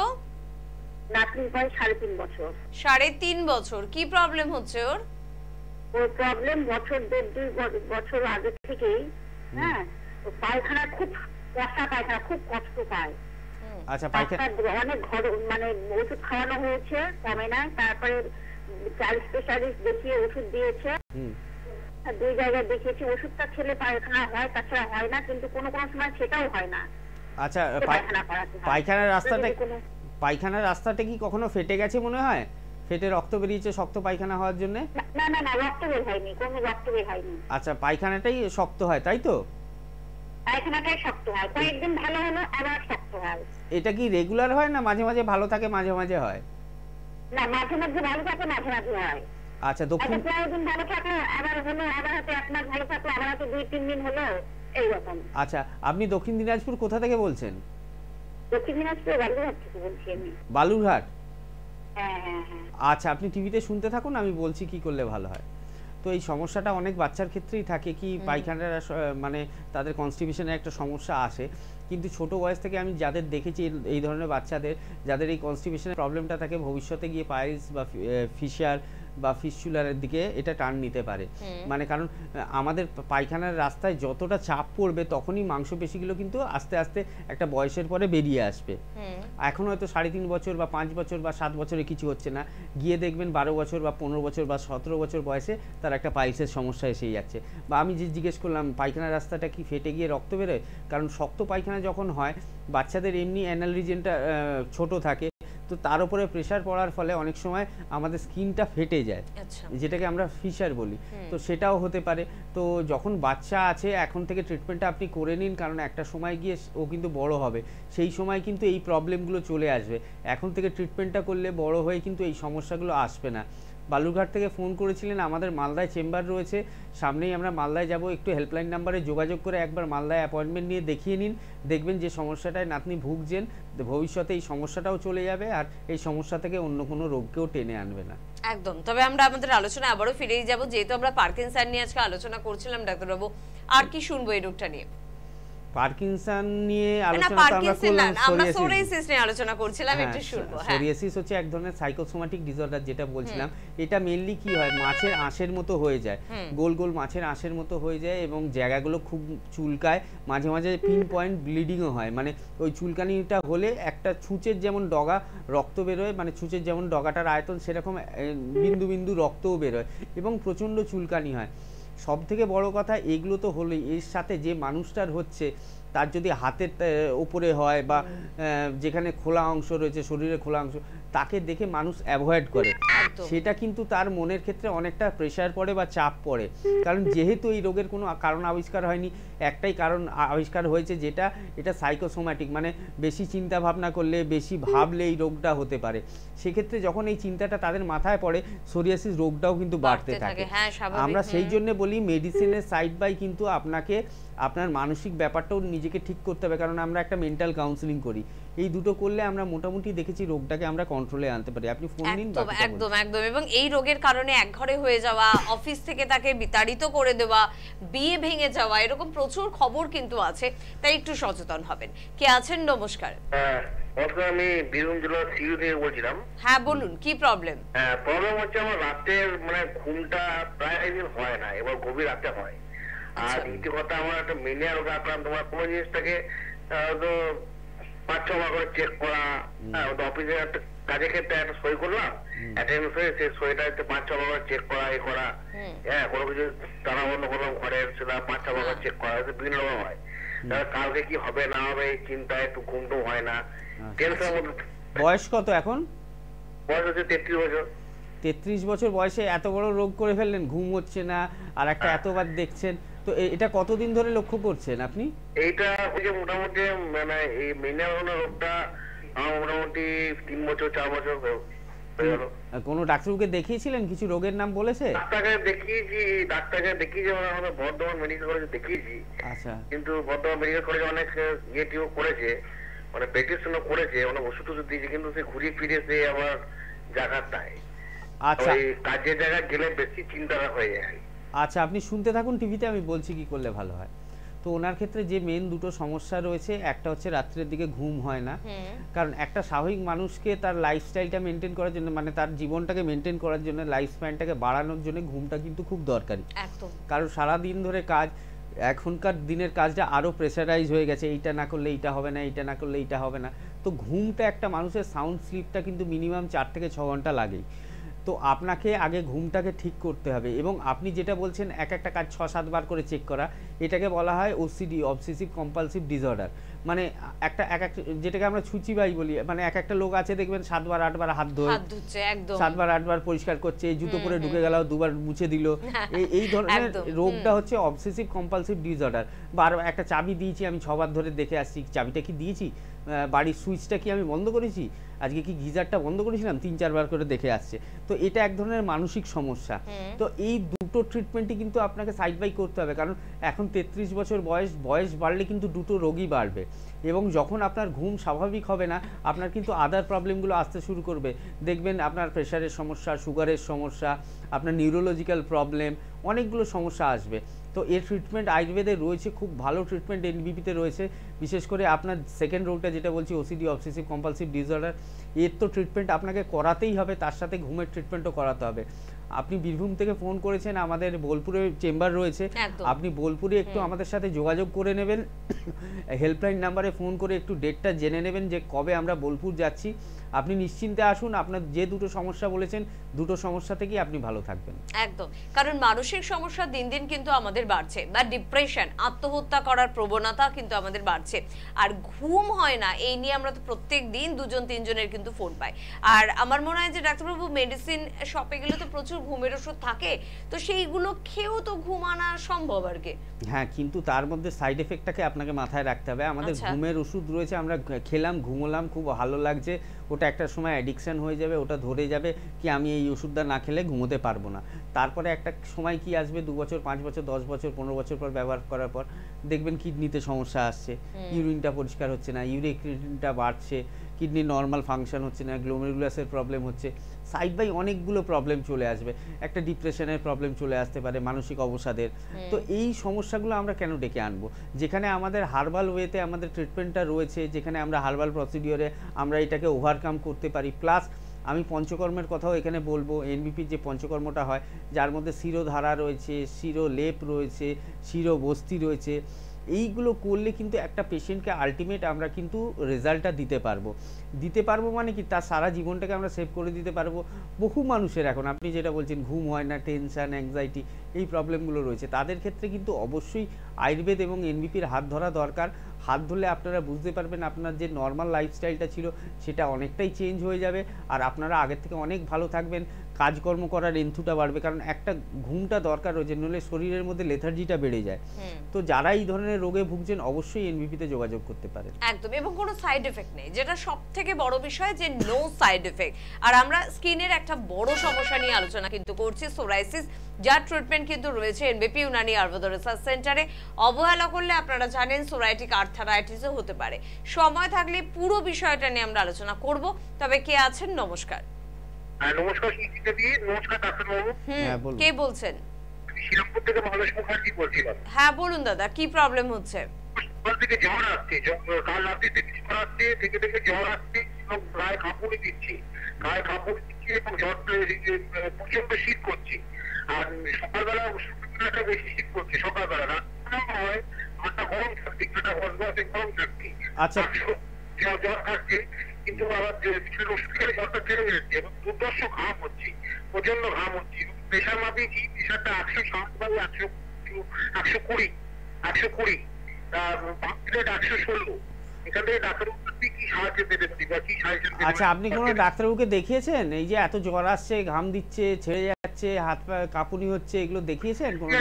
নাতনির বয়স 3.5 বছর। 3.5 বছর। কি প্রবলেম হচ্ছে ওর? ওর প্রবলেম বছর 1.5-2 বছর আগে থেকেই হ্যাঁ, তো পায়খানা খুব কষা পায়খানা, খুব কষ্ট পায়। আচ্ছা, পায়খানা অনেক ঘর মানে ওষুধ খাওয়ানো হয়েছে, কমে না। তারপরে চাইল্ড স্পেশালিস্ট দেখিয়ে ওষুধ দিয়েছে, 2 জায়গায় দেখিয়েছি। ওষুধটা খেলে পায়খানা হয়, তাছাড়া হয় না, কিন্তু কোনো কোনো সময় সেটাও হয় না। আচ্ছা, পায়খানা করাতে হয়। পায়খানার রাস্তাটা কি কখনো ফেটে গেছে মনে হয়? ফেটে রক্ত বেরিয়েছে শক্ত পায়খানা হওয়ার জন্য? না না না, রক্ত বের হয়নি, কোনো রক্ত বের হয়নি। আচ্ছা, পায়খানাটাই শক্ত হয় তাই তো? পায়খানাটাই শক্ত হয়, কয়েকদিন ভালো হলো আবার শক্ত হয়। এটা কি রেগুলার হয় না মাঝে মাঝে ভালো থাকে মাঝে মাঝে হয়? না, মাঝে মাঝে ভালো থাকে, মাঝে মাঝে হয়। আচ্ছা, দক্ষিণ দিন ভালো থাকে, আবার হলো, আবার হয়তো 1 মাস ভালো থাকলো, আবার হয়তো 2-3 দিন হলো, এইরকম। আচ্ছা, আপনি দক্ষিণ দিনাজপুর কোথা থেকে বলছেন? দক্ষিণ দিনাজপুর বালুরঘাট থেকে বলছি আমি। বালুরঘাট? হ্যাঁ হ্যাঁ হ্যাঁ। আচ্ছা, আপনি টিভিতে শুনতে থাকুন, আমি বলছি কি করলে ভালো হয়। তো এই সমস্যাটা অনেক বাচ্চার ক্ষেত্রেই থাকে, কি পায়খানার মানে তাদের কনস্টিপেশনের একটা সমস্যা আসে, কিন্তু ছোট বয়স থেকে আমি যাদের দেখেছি এই ধরনের বাচ্চাদের, যাদের এই কনস্টিপেশনের প্রবলেমটা থাকে, ভবিষ্যতে গিয়ে পাইলস বা ফিশার বা ফিস্চুলারের দিকে এটা টার্ন নিতে পারে। মানে কারণ আমাদের পায়খানার রাস্তায় যতটা চাপ পড়বে তখনই মাংসপেশিগুলো কিন্তু আস্তে আস্তে একটা বয়সের পরে বেরিয়ে আসবে। এখন হয়তো 3.5 বছর বা 5 বছর বা 7 বছরে কিছু হচ্ছে না, গিয়ে দেখবেন 12 বছর বা 15 বছর বা 17 বছর বয়সে তার একটা পাইলসের সমস্যা এসেই যাচ্ছে। বা আমি যে জিজ্ঞেস করলাম পায়খানার রাস্তাটা কি ফেটে গিয়ে রক্ত বেরোয়, কারণ শক্ত পায়খানা যখন হয় বাচ্চাদের এমনি অ্যানাল রিজনটা ছোট থাকে, তো তার উপরে প্রেসার পড়ার ফলে অনেক সময় আমাদের স্কিনটা ফেটে যায়, যেটাকে আমরা ফিশার বলি, তো সেটাও হতে পারে। তো যখন বাচ্চা আছে এখন থেকে ট্রিটমেন্টটা আপনি করে নিন, কারণ একটা সময় গিয়ে ও কিন্তু বড় হবে, সেই সময় কিন্তু এই প্রবলেমগুলো চলে আসবে। এখন থেকে ট্রিটমেন্টটা করলে বড় হয়ে কিন্তু এই সমস্যাগুলো আসবে না। বালুরঘাট থেকে ফোন করেছিলেন, আমাদের মালদায় চেম্বার রয়েছে, সামনেই আমরা মালদায় যাব, একটু হেল্পলাইন নাম্বারে যোগাযোগ করে একবার মালদায় অ্যাপয়েন্টমেন্ট নিয়ে দেখিয়ে নিন, দেখবেন যে সমস্যাটায় নাতনি ভুগছেন ভবিষ্যতে এই সমস্যাটাও চলে যাবে, আর এই সমস্যা থেকে অন্য কোনো রোগকেও টেনে আনবে না। একদম। তবে আমরা আমাদের আলোচনা আবারও ফিরেই যাব, যেহেতু আমরা পার্কিনসন নিয়ে আজকে আলোচনা করছিলাম ডাক্তারবাবু, আর কি শুনবো এই রোগটা নিয়ে? পার্কিনসন নিয়ে আলোচনা আমরা করলাম, সোরিয়াসিস নিয়ে আলোচনা করছিলাম, একটু শুনবো। সোরিয়াসিস হচ্ছে এক ধরনের সাইকোসোমাটিক ডিসঅর্ডার, যেটা বলছিলাম। এটা মেইনলি কি হয়, মাছের আঁশের মতো হয়ে যায়, গোল গোল মাছের আঁশের মতো হয়ে যায়, এবং জায়গাগুলো খুব চুলকায়, মাঝে মাঝে পিন পয়েন্ট ব্লিডিংও হয়। মানে ওই চুলকানিটা হলে একটা ছুঁচের যেমন ডগা রক্ত বেরোয়, মানে ছুঁচের যেমন ডগাটার আয়তন সেরকম বিন্দু বিন্দু রক্তও বেরোয়, এবং প্রচণ্ড চুলকানি হয়। সব থেকে বড় কথা এগুলো তো হলোই, এর সাথে যে মানুষটার হচ্ছে তার যদি হাতের উপরে হয় বা যেখানে খোলা অংশ রয়েছে, শরীরে খোলা অংশ, তাকে দেখে মানুষ অ্যাভয়েড করে, সেটা কিন্তু তার মনের ক্ষেত্রে অনেকটা প্রেশার পড়ে বা চাপ পড়ে। কারণ যেহেতু এই রোগের কোনো কারণ আবিষ্কার হয়নি, একটাই কারণ আবিষ্কার হয়েছে, যেটা এটা সাইকোসোম্যাটিক, মানে বেশি চিন্তা ভাবনা করলে, বেশি ভাবলে এই রোগটা হতে পারে। সেক্ষেত্রে যখন এই চিন্তাটা তাদের মাথায় পড়ে, সোরিয়াসিস রোগটাও কিন্তু বাড়তে থাকে। আমরা সেই জন্য বলি মেডিসিনের সাইড বাই কিন্তু আপনাকে আপনার মানসিক ব্যাপারটাও নিজেকে ঠিক করতে হবে, কারণ আমরা একটা মেন্টাল কাউন্সেলিং করি, এই দুটো করলে আমরা মোটামুটি দেখেছি রোগটাকে আমরা কন্ট্রোলে আনতে পারি। আপনি ফোন নিন। একদম একদম। এবং এই রোগের কারণে একঘরে হয়ে যাওয়া, অফিস থেকে তাকে বিতাড়িত করে দেওয়া, বিয়ে ভেঙে যাওয়া, এরকম প্রচুর খবর কিন্তু আছে, তাই একটু সচেতন হবেন। কে আছেন? নমস্কার। আমি বীরভূম জেলার সিইও থেকে বলছিলাম। হ্যাঁ বলুন, কি প্রবলেম? প্রবলেম হচ্ছে আমার রাতের মানে ঘুমটা প্রায় দিন হয় না, এবার গভীর রাতে হয়। আর দ্বিতীয় কথা, আমার একটা মেনিয়া রোগে আক্রান্ত, তোমার কোনো জিনিসটাকে তো 5-6 বার করে চেক করা, অফিসে একটা কাজের ক্ষেত্রে একটা সই করলাম, অ্যাটেন্ডেন্স হয়ে সেই সইটা 5-6 বার করে চেক করা, এ করা, হ্যাঁ, কোনো কিছু টানা বন্ধ করলাম ঘরের, সেটা 5-6 বার করে চেক করা, বিভিন্ন রকম হয়। কালকে কি হবে না হবে এই চিন্তায় একটু ঘুমটুম হয় না, টেনশনের মধ্যে। বয়স কত এখন? বয়স হচ্ছে 33 বছর। 33 বছর বয়সে এত বড় রোগ করে ফেললেন, ঘুম হচ্ছে না, আর একটা এতবার দেখছেন, তো এটা কতদিন ধরে লক্ষ্য করছেন আপনি? এইটা হচ্ছে মোটামুটি মানে এই মেনিয়া রোগটা আমার মোটামুটি 3 বছর 4 বছর হয়ে গেল। কোনো ডাক্তারকে দেখিয়েছিলেন? কিছু রোগের নাম বলেছে? ডাক্তারকে দেখিয়েছি আমাদের বর্ধমান মেডিকেল কলেজে দেখিয়েছি। আচ্ছা। কিন্তু বর্ধমান মেডিকেল কলেজে অনেক ইয়েটিও করেছে, মানে প্রেসক্রিপশনও করেছে, অনেক ওষুধ দিয়েছে, কিন্তু সে ঘুরিয়ে ফিরে সে আবার জায়গার দেয়। আচ্ছা, কাজের জায়গায় গেলে বেশি চিন্তাটা হয়ে যায়। আচ্ছা, আপনি শুনতে থাকুন টিভিতে, আমি বলছি কি করলে ভালো হয়। তো ওনার ক্ষেত্রে যে মেন দুটো সমস্যা রয়েছে, একটা হচ্ছে রাত্রের দিকে ঘুম হয় না, কারণ একটা স্বাভাবিক মানুষকে তার লাইফস্টাইলটা মেনটেন করার জন্য, মানে তার জীবনটাকে মেনটেন করার জন্য, লাইফ স্প্যানটাকে বাড়ানোর জন্য ঘুমটা কিন্তু খুব দরকারি। কারণ সারাদিন ধরে কাজ, এখনকার দিনের কাজটা আরও প্রেসারাইজ হয়ে গেছে, এইটা না করলে এইটা হবে না, এইটা না করলে এইটা হবে না। তো ঘুমটা একটা মানুষের সাউন্ড স্লিপটা কিন্তু মিনিমাম 4 থেকে 6 ঘন্টা লাগেই। তো আপনাকে আগে ঘুমটাকে ঠিক করতে হবে, এবং আপনি যেটা বলছেন একটা কাজ 6-7 বার করে চেক করা, এটাকে বলা হয় ওসিডি, অবসেসিভ কম্পালসিভ ডিসঅর্ডার। মানে একটা যেটাকে আমরা ছুচিবাই বলি, মানে একটা লোক আছে দেখবেন 7 বার 8 বার হাত ধুচ্ছে, একদম 7 বার 8 বার পরিষ্কার করছে, এই জুতো পরে ঢুকে গেল 2 বার মুছে দিল, এই ধরনের রোগটা হচ্ছে অবসেসিভ কম্পালসিভ ডিসঅর্ডার। একটা চাবি দিয়েছি আমি 6 বার ধরে দেখে আসছি, চাবিটা কি দিয়েছি, বাড়ির সুইচটা কি আমি বন্ধ করেছি, আজকে কি গিজারটা বন্ধ করেছিলাম, 3-4 বার করে দেখে আসছে। তো এটা এক ধরনের মানসিক সমস্যা। তো এই দুটো ট্রিটমেন্টই কিন্তু আপনাকে সাইড বাই করতে হবে, কারণ এখন 33 বছর বয়স বাড়লে কিন্তু দুটো রোগই বাড়বে, এবং যখন আপনার ঘুম স্বাভাবিক হবে না আপনার কিন্তু আদার প্রবলেমগুলো আসতে শুরু করবে। দেখবেন আপনার প্রেশারের সমস্যা, সুগারের সমস্যা, আপনার নিউরোলজিক্যাল প্রবলেম, অনেকগুলো সমস্যা আসবে। তো এর ট্রিটমেন্ট আয়ুর্বেদে রয়েছে, খুব ভালো ট্রিটমেন্ট এনবিপিতে রয়েছে। বিশেষ করে আপনার সেকেন্ড রোগটা যেটা বলছি ওসিডি, অবসেসিভ কম্পালসিভ ডিসঅর্ডার, এর তো ট্রিটমেন্ট আপনাকে করাতেই হবে, তার সাথে ঘুমের ট্রিটমেন্টও করাতে হবে। আপনি বীরভূম থেকে ফোন করেছেন, আমাদের বোলপুরে চেম্বার রয়েছে, আপনি বোলপুরে একটু আমাদের সাথে যোগাযোগ করে নেবেন, হেল্পলাইন নাম্বারে ফোন করে একটু ডেটটা জেনে নেবেন যে কবে আমরা বোলপুর যাচ্ছি। আপনি নিশ্চিন্তে আসুন, আপনার যে দুটো সমস্যা বলেছেন দুটো সমস্যা থেকেই আপনি ভালো থাকবেন। একদম, কারণ মানসিক সমস্যা দিন দিন কিন্তু আমাদের বাড়ছে, বা ডিপ্রেশন, আত্মহত্যা করার প্রবণতা কিন্তু আমাদের বাড়ছে, আর ঘুম হয় না এই নিয়ে আমরা তো প্রত্যেক দিন 2-3 জনের কিন্তু ফোন পাই। আর আমার মনে হয় যে ডাক্তারবাবু মেডিসিন শপে গেলে তো প্রচুর ঘুমের ওষুধ থাকে, তো সেইগুলো খেয়েও তো ঘুম আনা সম্ভব আর কি। হ্যাঁ, কিন্তু তার মধ্যে সাইড এফেক্টটাকে আপনাকে মাথায় রাখতে হবে। আমাদের ঘুমের ওষুধ রয়েছে, আমরা খেলাম, ঘুমোলাম, খুব ভালো লাগছে, ওটা একটা সময় অ্যাডিকশন হয়ে যাবে, ওটা ধরে যাবে কি আমি এই ওষুধটা না খেলে ঘুমোতে পারবো না। তারপরে একটা সময় কি আসবে, 2 বছর 5 বছর 10 বছর 15 বছর পর ব্যবহার করার পর দেখবেন কিডনিতে সমস্যা আসছে, ইউরিনটা পরিষ্কার হচ্ছে না, ইউরিক ক্রিয়েটিনটা বাড়ছে, কিডনি নর্মাল ফাংশন হচ্ছে না, গ্লোমেরুলাসের প্রবলেম হচ্ছে, সাইড বাই অনেকগুলো প্রবলেম চলে আসবে, একটা ডিপ্রেশনের প্রবলেম চলে আসতে পারে, মানসিক অবসাদের। তো এই সমস্যাগুলো আমরা কেন ডেকে আনবো, যেখানে আমাদের হার্বাল ওয়েতে আমাদের ট্রিটমেন্টটা রয়েছে, যেখানে আমরা হার্বাল প্রসিডিওরে আমরা এটাকে ওভারকাম করতে পারি। প্লাস আমি পঞ্চকর্মের কথাও এখানে বলবো, এনবিপির যে পঞ্চকর্মটা হয়, যার মধ্যে শিরোধারা রয়েছে, শিরোলেপ রয়েছে, শিরোবস্তি রয়েছে, এইগুলো করলে কিন্তু একটা পেশেন্টকে আলটিমেট আমরা কিন্তু রেজাল্টটা দিতে পারবো মানে কি, তার সারা জীবনটাকে আমরা সেভ করে দিতে পারবো। বহু মানুষের এখন আপনি যেটা বলছেন ঘুম হয় না, টেনশন, অ্যাংজাইটি, এই প্রবলেমগুলো রয়েছে, তাদের ক্ষেত্রে কিন্তু অবশ্যই আয়ুর্বেদ এবং এনবিপির হাত ধরা দরকার। হাত ধরলে আপনারা বুঝতে পারবেন আপনার যে নর্মাল লাইফস্টাইলটা ছিল সেটা অনেকটাই চেঞ্জ হয়ে যাবে, আর আপনারা আগের থেকে অনেক ভালো থাকবেন, কাজকর্ম করার এন্থুটা বাড়বে, কারণ একটা ঘুমটা দরকার রয়েছে, নইলে শরীরের মধ্যে লেথার্জিটা বেড়ে যায়। তো যারা এই ধরনের রোগে ভুগছেন অবশ্যই এনবিপিতে যোগাযোগ করতে পারেন। একদম, এবং কোনো সাইড এফেক্ট নেই, যেটা সবথেকে বড় বিষয় যে নো সাইড এফেক্ট। আর আমরা স্কিনের একটা বড় সমস্যা নিয়ে আলোচনা কিন্তু করছি, সোরাইসিস, যার ট্রিটমেন্ট কিন্তু রয়েছে এনবিপি ইউনানি আয়ুর্বেদ রিসার্চ সেন্টারে। অবহেলা করলে আপনারা জানেন সোরাইটিক আর্থারাইটিসও হতে পারে। সময় থাকলে পুরো বিষয়টা নিয়ে আমরা আলোচনা করব। তবে কে আছেন? নমস্কার। নমস্কার দিদি। নমস্কার ডাক্তারবাবু। কে বলছেন? শ্রীরামপুর থেকে মহেশ মুখার্জি বলছিলাম। হ্যাঁ বলুন দাদা, কি প্রবলেম হচ্ছে? সকাল থেকে জ্বর আসছে, কাল রাতে থেকে জ্বর আসছে, থেকে জ্বর আসছে, গায়ে কাঁপুনি দিচ্ছি এবং জ্বর প্রচন্ড শীত করছে। আর সকালবেলা একটা বেশি শীত করছে, সকালবেলা রাত হয় মাথা গরম থাকছে, কাটা বসবাসে গরম থাকছে। আচ্ছা, জ্বর থাকছে, কিন্তু আবার ওষুধ খেলে জ্বরটা ছেড়ে যাচ্ছে এবং দুর্দর্শ ঘাম হচ্ছে, প্রচন্ড ঘাম হচ্ছে। প্রেশার মাপিয়েছি, প্রেশারটা 107 বা 120, 116। এখান থেকে ডাক্তারবাবু কি সাহায্য দেবেন বা কি সাহায্য? আচ্ছা, আপনি কোনো ডাক্তারবাবুকে দেখিয়েছেন? এই যে এত জ্বর আসছে, ঘাম দিচ্ছে, ছেড়ে যাচ্ছে, হাত পা কাঁপুনি হচ্ছে, এগুলো দেখিয়েছেন কোনো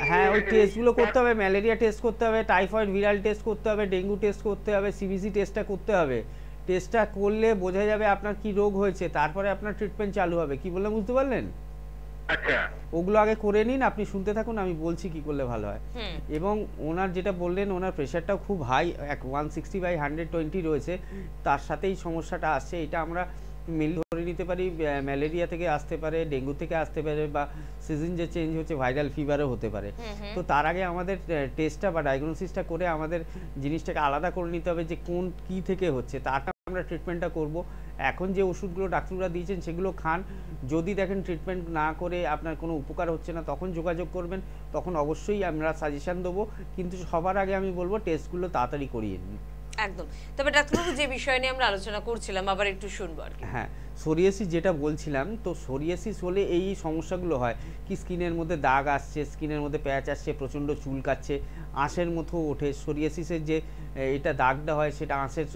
হ্যাঁ, ওই টেস্টগুলো করতে হবে, ম্যালেরিয়া টেস্ট করতে হবে, টাইফয়েড ভিরাল টেস্ট করতে হবে, ডেঙ্গু টেস্ট করতে হবে, সিবিসি টেস্টটা করতে হবে। টেস্টটা করলে বোঝা যাবে আপনার কি রোগ হয়েছে, তারপরে আপনার ট্রিটমেন্ট চালু হবে। কি বললাম বুঝতে পারলেন? আচ্ছা, ওগুলো আগে করে নিন, আপনি শুনতে থাকুন, আমি বলছি কি করলে ভালো হয়। এবং ওনার যেটা বললেন, ওনার প্রেশারটাও খুব হাই, 160/120 রয়েছে, তার সাথেই সমস্যাটা আসছে। এটা আমরা মেল ধরে নিতে পারি, ম্যালেরিয়া থেকে আসতে পারে, ডেঙ্গু থেকে আসতে পারে, বা সিজন যে চেঞ্জ হচ্ছে ভাইরাল ফিভারও হতে পারে। তো তার আগে আমাদের টেস্টটা বা ডায়াগনোসিসটা করে আমাদের জিনিসটাকে আলাদা করে নিতে হবে যে কোন কি থেকে হচ্ছে, তারটা আমরা ট্রিটমেন্টটা করব। এখন যে ওষুধগুলো ডাক্তাররা দিয়েছেন সেগুলো খান। যদি দেখেন ট্রিটমেন্ট না করে আপনার কোনো উপকার হচ্ছে না, তখন যোগাযোগ করবেন, তখন অবশ্যই আমরা সাজেশান দেবো। কিন্তু সবার আগে আমি বলবো টেস্টগুলো তাড়াতাড়ি করিয়ে নিন। একদম। তবে ডাক্তারবাবু যে বিষয় নিয়ে আমরা আলোচনা করছিলাম আবার একটু শুনবো আর কি। হ্যাঁ, সোরিয়াসিস যেটা বলছিলাম, তো সোরিয়াসিস হলে এই সমস্যাগুলো হয় কি, স্কিনের মধ্যে দাগ আসছে, স্কিনের মধ্যে প্যাচ আসছে, প্রচণ্ড চুলকাচ্ছে, আঁশের মতো ওঠে। সোরিয়াসিসের যে এটা দাগটা হয় সেটা আঁশের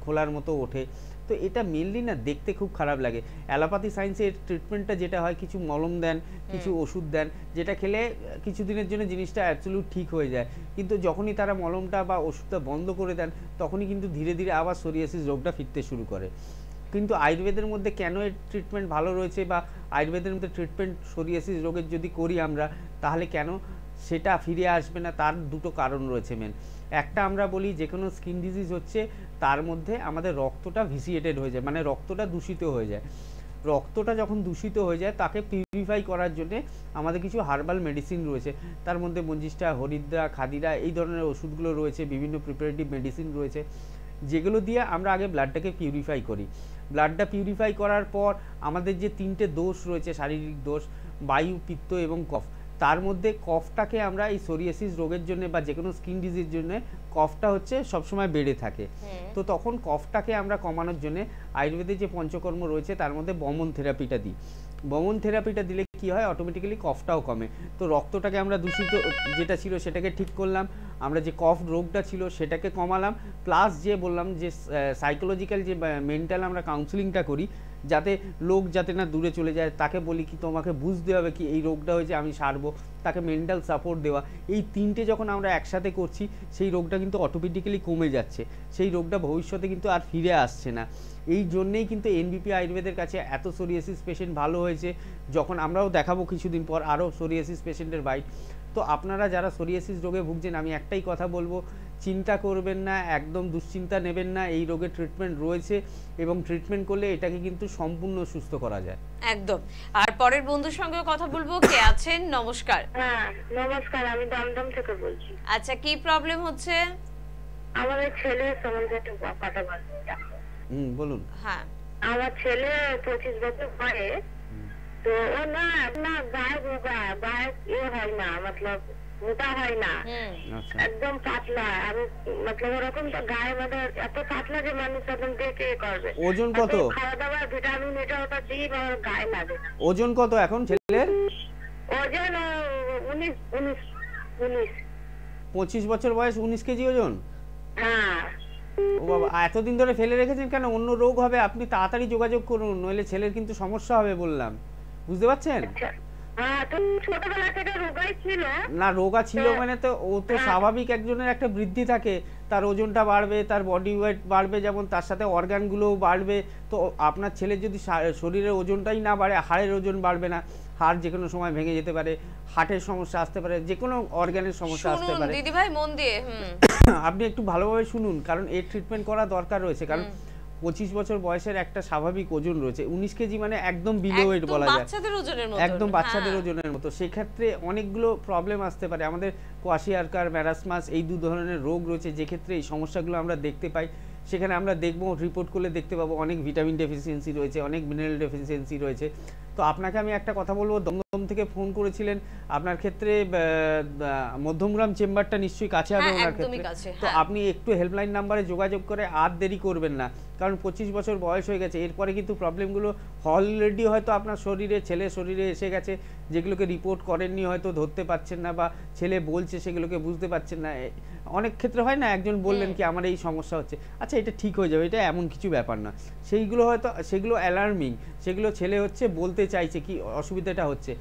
খোলার মতো ওঠে। তো এটা মেনলি না দেখতে খুব খারাপ লাগে। অ্যালোপ্যাথি সায়েন্সের ট্রিটমেন্টটা যেটা হয়, কিছু মলম দেন, কিছু ওষুধ দেন, যেটা খেলে কিছুদিনের জন্য জিনিসটা অ্যাবসলিউট ঠিক হয়ে যায়। কিন্তু যখনই তারা মলমটা বা ওষুধটা বন্ধ করে দেন, তখনই কিন্তু ধীরে ধীরে আবার সোরিয়াসিস রোগটা ফিরতে শুরু করে। কিন্তু আয়ুর্বেদের মধ্যে কেন এর ট্রিটমেন্ট ভালো রয়েছে, বা আয়ুর্বেদের মধ্যে ট্রিটমেন্ট সোরিয়াসিস রোগের যদি করি আমরা, তাহলে কেন সেটা ফিরে আসবে না, তার দুটো কারণ রয়েছে মেন। একটা আমরা বলি যে কোনো স্কিন ডিজিজ হচ্ছে তার মধ্যে আমাদের রক্তটা ভিসিয়েটেড হয়ে যায়, মানে রক্তটা দূষিত হয়ে যায়। রক্তটা যখন দূষিত হয়ে যায় তাকে পিউরিফাই করার জন্যে আমাদের কিছু হার্বাল মেডিসিন রয়েছে, তার মধ্যে মঞ্জিষ্টা, হরিদ্রা, খাদিরা, এই ধরনের ওষুধগুলো রয়েছে, বিভিন্ন প্রিপারেটিভ মেডিসিন রয়েছে, যেগুলো দিয়ে আমরা আগে ব্লাডটাকে পিউরিফাই করি। ব্লাডটা পিউরিফাই করার পর আমাদের যে 3টে দোষ রয়েছে, শারীরিক দোষ, বায়ু, পিত্ত এবং কফ, তার মধ্যে কফটাকে আমরা এই সোরিয়াসিস রোগের জন্য বা যে কোনো স্কিন ডিজিজের জন্য কফটা হচ্ছে সবসময় বেড়ে থাকে। তো তখন কফটাকে আমরা কমানোর জন্য আয়ুর্বেদের যে পঞ্চকর্ম রয়েছে তার মধ্যে বমন থেরাপিটা দিই। বমন থেরাপিটা দিলে কি হয়, অটোমেটিক্যালি কফটাও কমে। তো রক্তটাকে আমরা দূষিত যেটা ছিল সেটাকে ঠিক করলাম, আমরা যে কফ রোগটা ছিল সেটাকে কমালাম, প্লাস যে বললাম যে সাইকোলজিক্যাল যে মেন্টাল আমরা কাউন্সিলিংটা করি, যাতে লোক যাতে না দূরে চলে যায়, তাকে বলি কি তোমাকে বুঝতে হবে কি এই রোগটা হয়েছে, আমি সারবো, তাকে মেন্টাল সাপোর্ট দেওয়া, এই 3টে যখন আমরা একসাথে করছি সেই রোগটা কিন্তু অটোমেটিক্যালি কমে যাচ্ছে, সেই রোগটা ভবিষ্যতে কিন্তু আর ফিরে আসছে না। এই জন্যেই কিন্তু এনবিপি আয়ুর্বেদের কাছে এত সোরিয়াসিস পেশেন্ট ভালো হয়েছে। যখন আমরাও দেখাবো কিছুদিন পর আরও সোরিয়াসিস পেশেন্টের বাইট। তো আপনারা যারা সোরিয়াসিস রোগে ভুগছেন, আমি একটাই কথা বলবো, চিন্তা করবেন না, একদম দুশ্চিন্তা নেবেন না, এই রোগের ট্রিটমেন্ট রয়েছে এবং ট্রিটমেন্ট করলে এটাকে কিন্তু সম্পূর্ণ সুস্থ করা যায়। একদম। আর পরের বন্ধুর সঙ্গে কথা বলবো, কে আছেন? নমস্কার। হ্যাঁ নমস্কার, আমি দমদম থেকে বলছি। আচ্ছা, কি প্রবলেম হচ্ছে? আমাদের ছেলের সম্বন্ধে একটু কথা বলছি। বলুন। হ্যাঁ, আমার ছেলে 25 বছর বয়স, তো ও না গায়ে রোগা, গায়ে হয় না, মতলব মোটা হয় না, একদম পাতলা। আমি মতলব ওরকম তো গায়ে মানে এত পাতলা যে মানুষ একদম দেখে করবে। ওজন কত? খাওয়া দাওয়া ভিটামিন এটা ওটা দিই, গায়ে লাগে। ওজন কত এখন ছেলের? ওজন 19। 25 বছর বয়স, 19 কেজি ওজন? হ্যাঁ। ও বাবা, এতদিন ধরে ফেলে রেখেছেন কেন? অন্য রোগ হবে, আপনি তাড়াতাড়ি যোগাযোগ করুন, নইলে ছেলের কিন্তু সমস্যা হবে বললাম, বুঝতে পারছেন? না, রোগা ছিল মানে তো ও তো স্বাভাবিক, একজনের একটা বৃদ্ধি থাকে, তার ওজনটা বাড়বে, তার বডি ওয়েট বাড়বে, যেমন তার সাথে অর্গানগুলোও বাড়বে। তো আপনার ছেলের যদি শরীরের ওজনটাই না বাড়ে, হাড়ের ওজন বাড়বে না, হাড় যে কোনো সময় ভেঙে যেতে পারে, হার্টের সমস্যা আসতে পারে, যে কোনো অর্গানের সমস্যা আসতে পারে। দিদি ভাই মন দিয়ে আপনি একটু ভালোভাবে শুনুন, কারণ এর ট্রিটমেন্ট করা দরকার রয়েছে। কারণ 25 বছর বয়সের একটা স্বাভাবিক ওজন রয়েছে, 19 কেজি মানে একদম বিলো ওয়েট বলা যায়, একদম বাচ্চাদের ওজনের মতো। সেক্ষেত্রে অনেকগুলো প্রবলেম আসতে পারে। আমাদের কোয়াশিয়ারকার, ম্যারাসমাস, এই 2 ধরনের রোগ রয়েছে, যে ক্ষেত্রে এই সমস্যাগুলো আমরা দেখতে পাই। সেখানে আমরা দেখবো, রিপোর্ট করলে দেখতে পাবো অনেক ভিটামিন ডেফিসিয়েন্সি রয়েছে, অনেক মিনারেল ডেফিসিয়েন্সি রয়েছে। তো আপনাকে আমি একটা কথা বলবো, দমদম থেকে ফোন করেছিলেন, আপনার ক্ষেত্রে মধ্যমগ্রাম চেম্বারটা নিশ্চয়ই কাছে হবে ওনার ক্ষেত্রে। তো আপনি একটু হেল্পলাইন নাম্বারে যোগাযোগ করে আর দেরি করবেন না, কারণ 25 বছর বয়স হয়ে গেছে, এরপরে কিন্তু প্রবলেমগুলো অলরেডি হয়তো আপনার শরীরে, ছেলের শরীরে এসে গেছে, যেগুলোকে রিপোর্ট করেননি, হয়তো ধরতে পারছেন না, বা ছেলে বলছে সেগুলোকে বুঝতে পারছেন না। অনেক ক্ষেত্রে হয় না, একজন বললেন কি আমার এই সমস্যা হচ্ছে, আচ্ছা এটা ঠিক হয়ে যাবে, এটা এমন কিছু ব্যাপার না। সেইগুলো হয়তো, সেগুলো অ্যালার্মিং, সেগুলো ছেলে হচ্ছে বলতে চাইছে কি অসুবিধাটা হচ্ছে।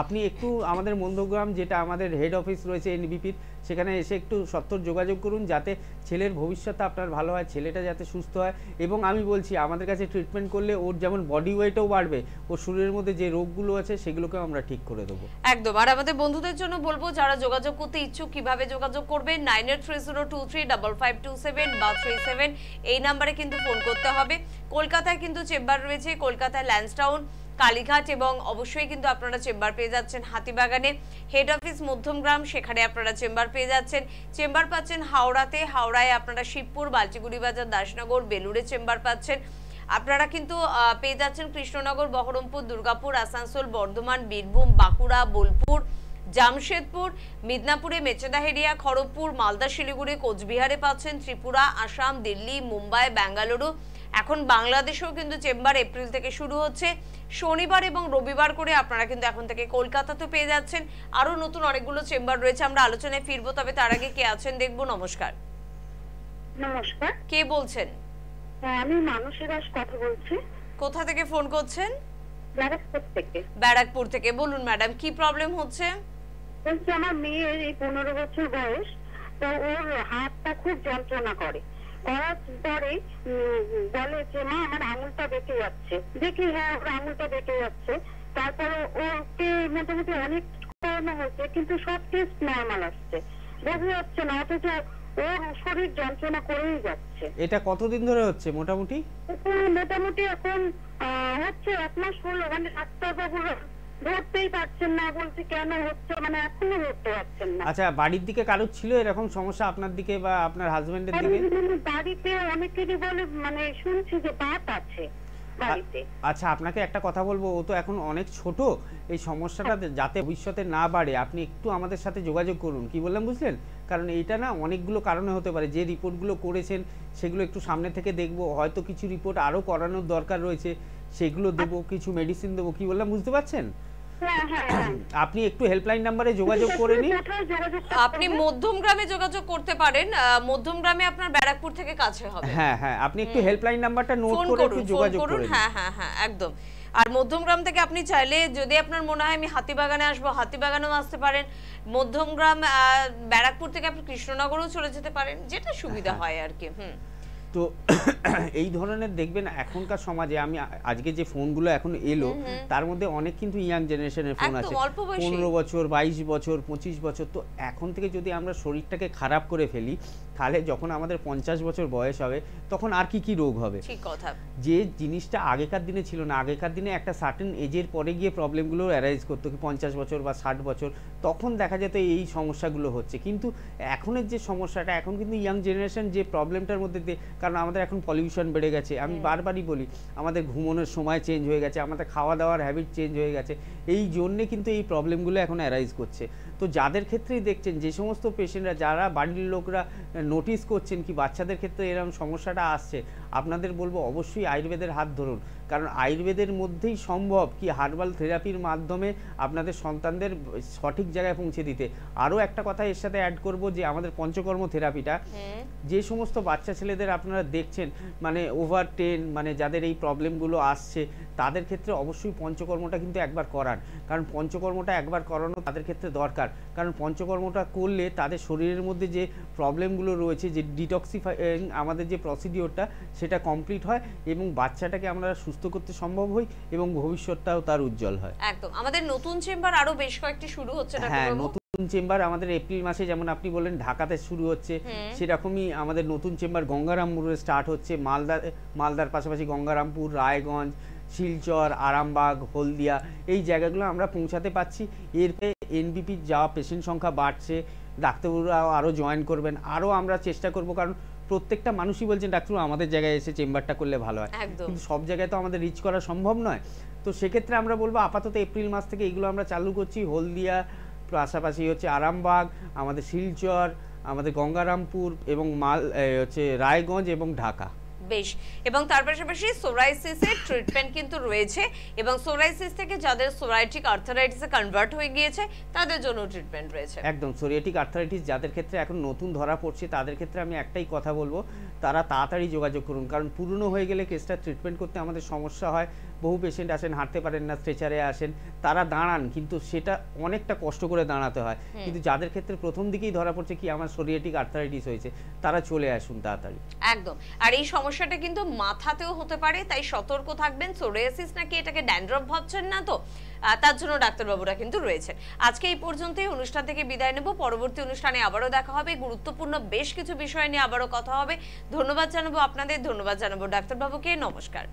আপনি একটু আমাদের মধ্যগ্রাম, যেটা আমাদের হেড অফিস রয়েছে এনবিপির, সেখানে এসে একটু সত্বর যোগাযোগ করুন, যাতে ছেলের ভবিষ্যৎটা আপনার ভালো হয়, ছেলেটা যাতে সুস্থ হয়। এবং আমি বলছি, আমাদের কাছে ট্রিটমেন্ট করলে ওর যেমন বডি ওয়েটও বাড়বে, ওর শরীরের মধ্যে যে রোগগুলো আছে সেগুলোকেও আমরা ঠিক করে দেবো। একদম। আর আমাদের বন্ধুদের জন্য বলবো, যারা যোগাযোগ করতে ইচ্ছুক কিভাবে যোগাযোগ করবেন, 9830235527 বা 37 এই নাম্বারে কিন্তু ফোন করতে হবে। কলকাতায় কিন্তু চেম্বার রয়েছে, কলকাতায় ল্যান্সটাউন, কালীঘাট, এবং অবশ্যই কিন্তু আপনারা চেম্বার পেয়ে যাচ্ছেন হাতিবাগানে। হেড অফিস মধ্যমগ্রাম, সেখানে আপনারা চেম্বার পেয়ে যাচ্ছেন। চেম্বার পাচ্ছেন হাওড়াতে, হাওড়ায় আপনারা শিবপুর, বালচিগুড়ি বাজার, দাসনগর, বেলুড়ে চেম্বার পাচ্ছেন। আপনারা কিন্তু পেয়ে যাচ্ছেন কৃষ্ণনগর, বহরমপুর, দুর্গাপুর, আসানসোল, বর্ধমান, বীরভূম, বাঁকুড়া, বোলপুর, জামশেদপুর, মিদনাপুরে, মেচেদাহেরিয়া, খড়গপুর, মালদা, শিলিগুড়ি, কোচবিহারে পাচ্ছেন, ত্রিপুরা, আসাম, দিল্লি, মুম্বাই, বেঙ্গালুরু। এখন বাংলাদেশেও কিন্তু চেম্বার এপ্রিল থেকে শুরু হচ্ছে। শনিবার এবং রবিবার করে আপনারা কিন্তু এখন থেকে কলকাতাতে পেয়ে যাচ্ছেন। আরো নতুন অনেকগুলো চেম্বার রয়েছে, আমরা আলোচনায় ফিরবো। তবে তার আগে কে আছেন দেখবো। নমস্কার। নমস্কার, কে বলছেন? আমি মানসী দাস কথা বলছি। কোথা থেকে ফোন করছেন? ব্যারাকপুর থেকে। ব্যারাকপুর থেকে। বলুন ম্যাডাম, কি প্রবলেম হচ্ছে? বলছি আমার মেয়ের এই 15 বছর বয়স, তো ওর হাতটা খুব যন্ত্রণা করে। করার পরে বলে যে মা আমার আঙুলটা বেঁকে যাচ্ছে। দেখি হ্যাঁ ওর আঙুলটা বেঁকে যাচ্ছে। তারপরে ওকে মোটামুটি অনেক করানো হয়েছে, কিন্তু সব টেস্ট নর্মাল আসছে, বোঝা যাচ্ছে না, অথচ ওর শরীর যন্ত্রণা করেই যাচ্ছে। এটা কতদিন ধরে হচ্ছে মোটামুটি? মোটামুটি এখন হচ্ছে 1 মাস হলো। মানে ডাক্তারবাবু ধরতেই পারছেন না, বলছে কেন হচ্ছে, মানে এখনো ধরতে পারছেন না। আচ্ছা, বাড়ির দিকে কারোর ছিল এরকম সমস্যা, আপনার দিকে বা আপনার হাজবেন্ডের দিকে? বাড়িতে অনেকেরই বলে, মানে শুনছি যে বাত আছে বাড়িতে। আচ্ছা, আপনাকে একটা কথা বলবো, ও তো এখন অনেক ছোট, এই সমস্যাটা যাতে ভবিষ্যতে না বাড়ে আপনি একটু আমাদের সাথে যোগাযোগ করুন। কি বললাম বুঝলেন? কারণ এইটা না অনেকগুলো কারণে হতে পারে। যে রিপোর্টগুলো করেছেন সেগুলো একটু সামনে থেকে দেখবো, হয়তো কিছু রিপোর্ট আরও করানোর দরকার রয়েছে, সেগুলো দেবো, কিছু মেডিসিন দেবো। কি বললাম বুঝতে পারছেন? আপনি একটু হেল্পলাইন নাম্বারে যোগাযোগ করে নিন। আপনি মধ্যমগ্রামে যোগাযোগ করতে পারেন। মধ্যমগ্রামে আপনার ব্যারাকপুর থেকে কাছে হবে। হ্যাঁ হ্যাঁ, আপনি একটু হেল্পলাইন নাম্বারটা নোট করে একটু যোগাযোগ করুন। হ্যাঁ হ্যাঁ হ্যাঁ, একদম। আর মধ্যমগ্রাম থেকে আপনি চাইলে, যদি আপনার মনে হয় আমি হাতিবাগানে আসবো, হাতিবাগানেও আসতে পারেন। মধ্যমগ্রাম, ব্যারাকপুর থেকে আপনি কৃষ্ণনগরও চলে যেতে পারেন, যেটা সুবিধা হয় আর কি। তো এই ধরনের দেখবেন এখনকার সমাজে, আমি আজকে যে ফোনগুলো এখন এলো তার মধ্যে অনেক কিন্তু ইয়াং জেনারেশনের ফোন আছে, 15 বছর, 22 বছর, 25 বছর। তো এখন থেকে যদি আমরা শরীরটাকে খারাপ করে ফেলি, তাহলে যখন আমাদের 50 বছর বয়স হবে তখন আর কি কি রোগ হবে। ঠিক কথা। যে জিনিসটা আগেকার দিনে ছিল না, আগেকার দিনে একটা সার্টেন এজের পরে গিয়ে প্রবলেমগুলো অ্যারাইজ করতো, কি 50 বছর বা 60 বছর, তখন দেখা যেত এই সমস্যাগুলো হচ্ছে। কিন্তু এখনের যে সমস্যাটা, এখন কিন্তু ইয়াং জেনারেশন যে প্রবলেমটার মধ্যে দিয়ে, কারণ আমাদের এখন পলিউশন বেড়ে গেছে, আমি বারবারই বলি আমাদের ঘুমানোর সময় চেঞ্জ হয়ে গেছে, আমাদের খাওয়া দাওয়ার হ্যাবিট চেঞ্জ হয়ে গেছে, এই জন্যে কিন্তু এই প্রবলেমগুলো এখন অ্যারাইজ করছে। তো যাদের ক্ষেত্রেই দেখছেন, যে সমস্ত পেশেন্টরা, যারা বাড়ির লোকরা নোটিস করছেন কি বাচ্চাদের ক্ষেত্রে এরকম সমস্যাটা আসছে, আপনাদের বলবো অবশ্যই আয়ুর্বেদের হাত ধরুন। কারণ আয়ুর্বেদের মধ্যেই সম্ভব কি হার্বাল থেরাপির মাধ্যমে আপনাদের সন্তানদের সঠিক জায়গায় পৌঁছে দিতে। আরও একটা কথা এর সাথে অ্যাড করব, যে আমাদের পঞ্চকর্ম থেরাপিটা, যে সমস্ত বাচ্চা ছেলেদের আপনারা দেখছেন মানে ওভার 10, মানে যাদের এই প্রবলেমগুলো আসছে, তাদের ক্ষেত্রে অবশ্যই পঞ্চকর্মটা কিন্তু একবার করান। কারণ পঞ্চকর্মটা একবার করানো তাদের ক্ষেত্রে দরকার। কারণ পঞ্চকর্মটা করলে তাদের শরীরের মধ্যে যে প্রবলেমগুলো রয়েছে, যে ডিটক্সিফাইং আমাদের যে প্রসিডিওরটা, সেটা কমপ্লিট হয় এবং বাচ্চাটাকে আমরা সুস্থ করতে সম্ভব হই এবং ভবিষ্যৎটাও তার উজ্জ্বল হয়। একদম। আমাদের নতুন চেম্বার আরো বেশ কয়েকটি শুরু হচ্ছে। হ্যাঁ, নতুন চেম্বার আমাদের এপ্রিল মাসে, যেমন আপনি বললেন ঢাকাতে শুরু হচ্ছে, সেরকমই আমাদের নতুন চেম্বার গঙ্গারামপুরে স্টার্ট হচ্ছে। মালদার পাশাপাশি গঙ্গারামপুর, রায়গঞ্জ, শিলচর, আরামবাগ, হলদিয়া, এই জায়গাগুলো আমরা পৌঁছাতে পারছি। এরপরে এনবিপির যাওয়া পেশেন্ট সংখ্যা বাড়ছে, ডাক্তারবাবুরাও আরও জয়েন করবেন, আরও আমরা চেষ্টা করব। কারণ প্রত্যেকটা মানুষই বলছেন ডাক্তারবাবু আমাদের জায়গায় এসে চেম্বারটা করলে ভালো হয়, কিন্তু সব জায়গায় তো আমাদের রিচ করা সম্ভব নয়। তো সেক্ষেত্রে আমরা বলবো আপাতত এপ্রিল মাস থেকে এগুলো আমরা চালু করছি। হলদিয়া, পাশাপাশি হচ্ছে আরামবাগ, আমাদের শিলচর, আমাদের গঙ্গারামপুর এবং রায়গঞ্জ এবং ঢাকা। বেশ। এবং তার পাশাপাশি সোরাইসিসের ট্রিটমেন্ট কিন্তু রয়েছে, এবং সোরাইসিস থেকে যাদের সোরাইটিক আর্থারাইটিসে কনভার্ট হয়ে গিয়েছে তাদের জন্য ট্রিটমেন্ট রয়েছে। একদম। সোরিয়াটিক আর্থারাইটিস যাদের ক্ষেত্রে এখন নতুন ধরা পড়ছে, তাদের ক্ষেত্রে আমি একটাই কথা বলবো, তারা তাড়াতাড়ি যোগাযোগ করুন। কারণ পুরনো হয়ে গেলে কেসটা ট্রিটমেন্ট করতে আমাদের সমস্যা হয়। বহু পেশেন্ট আসেন, হাঁটতে পারেন না, স্ট্রেচারে আসেন, তারা দাঁড়ান, কিন্তু সেটা অনেকটা কষ্ট করে দাঁড়াতে হয়। কিন্তু যাদের ক্ষেত্রে প্রথম দিকেই ধরা পড়ছে কি আমার সোরিয়াটিক আর্থারাইটিস হয়েছে, তারা চলে আসুন তাড়াতাড়ি। একদম। আর এই সমস্যাটা কিন্তু মাথাতেও হতে পারে, তাই সতর্ক থাকবেন। সোরিয়াসিস নাকি এটাকে ড্যান্ড্রফ ভাবছেন না তো, তার জন্য ডাক্তারবাবুরা কিন্তু রয়েছেন। আজকে এই পর্যন্তই, অনুষ্ঠান থেকে বিদায় নেব। পরবর্তী অনুষ্ঠানে আবারও দেখা হবে, গুরুত্বপূর্ণ বেশ কিছু বিষয় নিয়ে আবারও কথা হবে। ধন্যবাদ জানাবো আপনাদের, ধন্যবাদ জানাবো ডাক্তারবাবুকে। নমস্কার।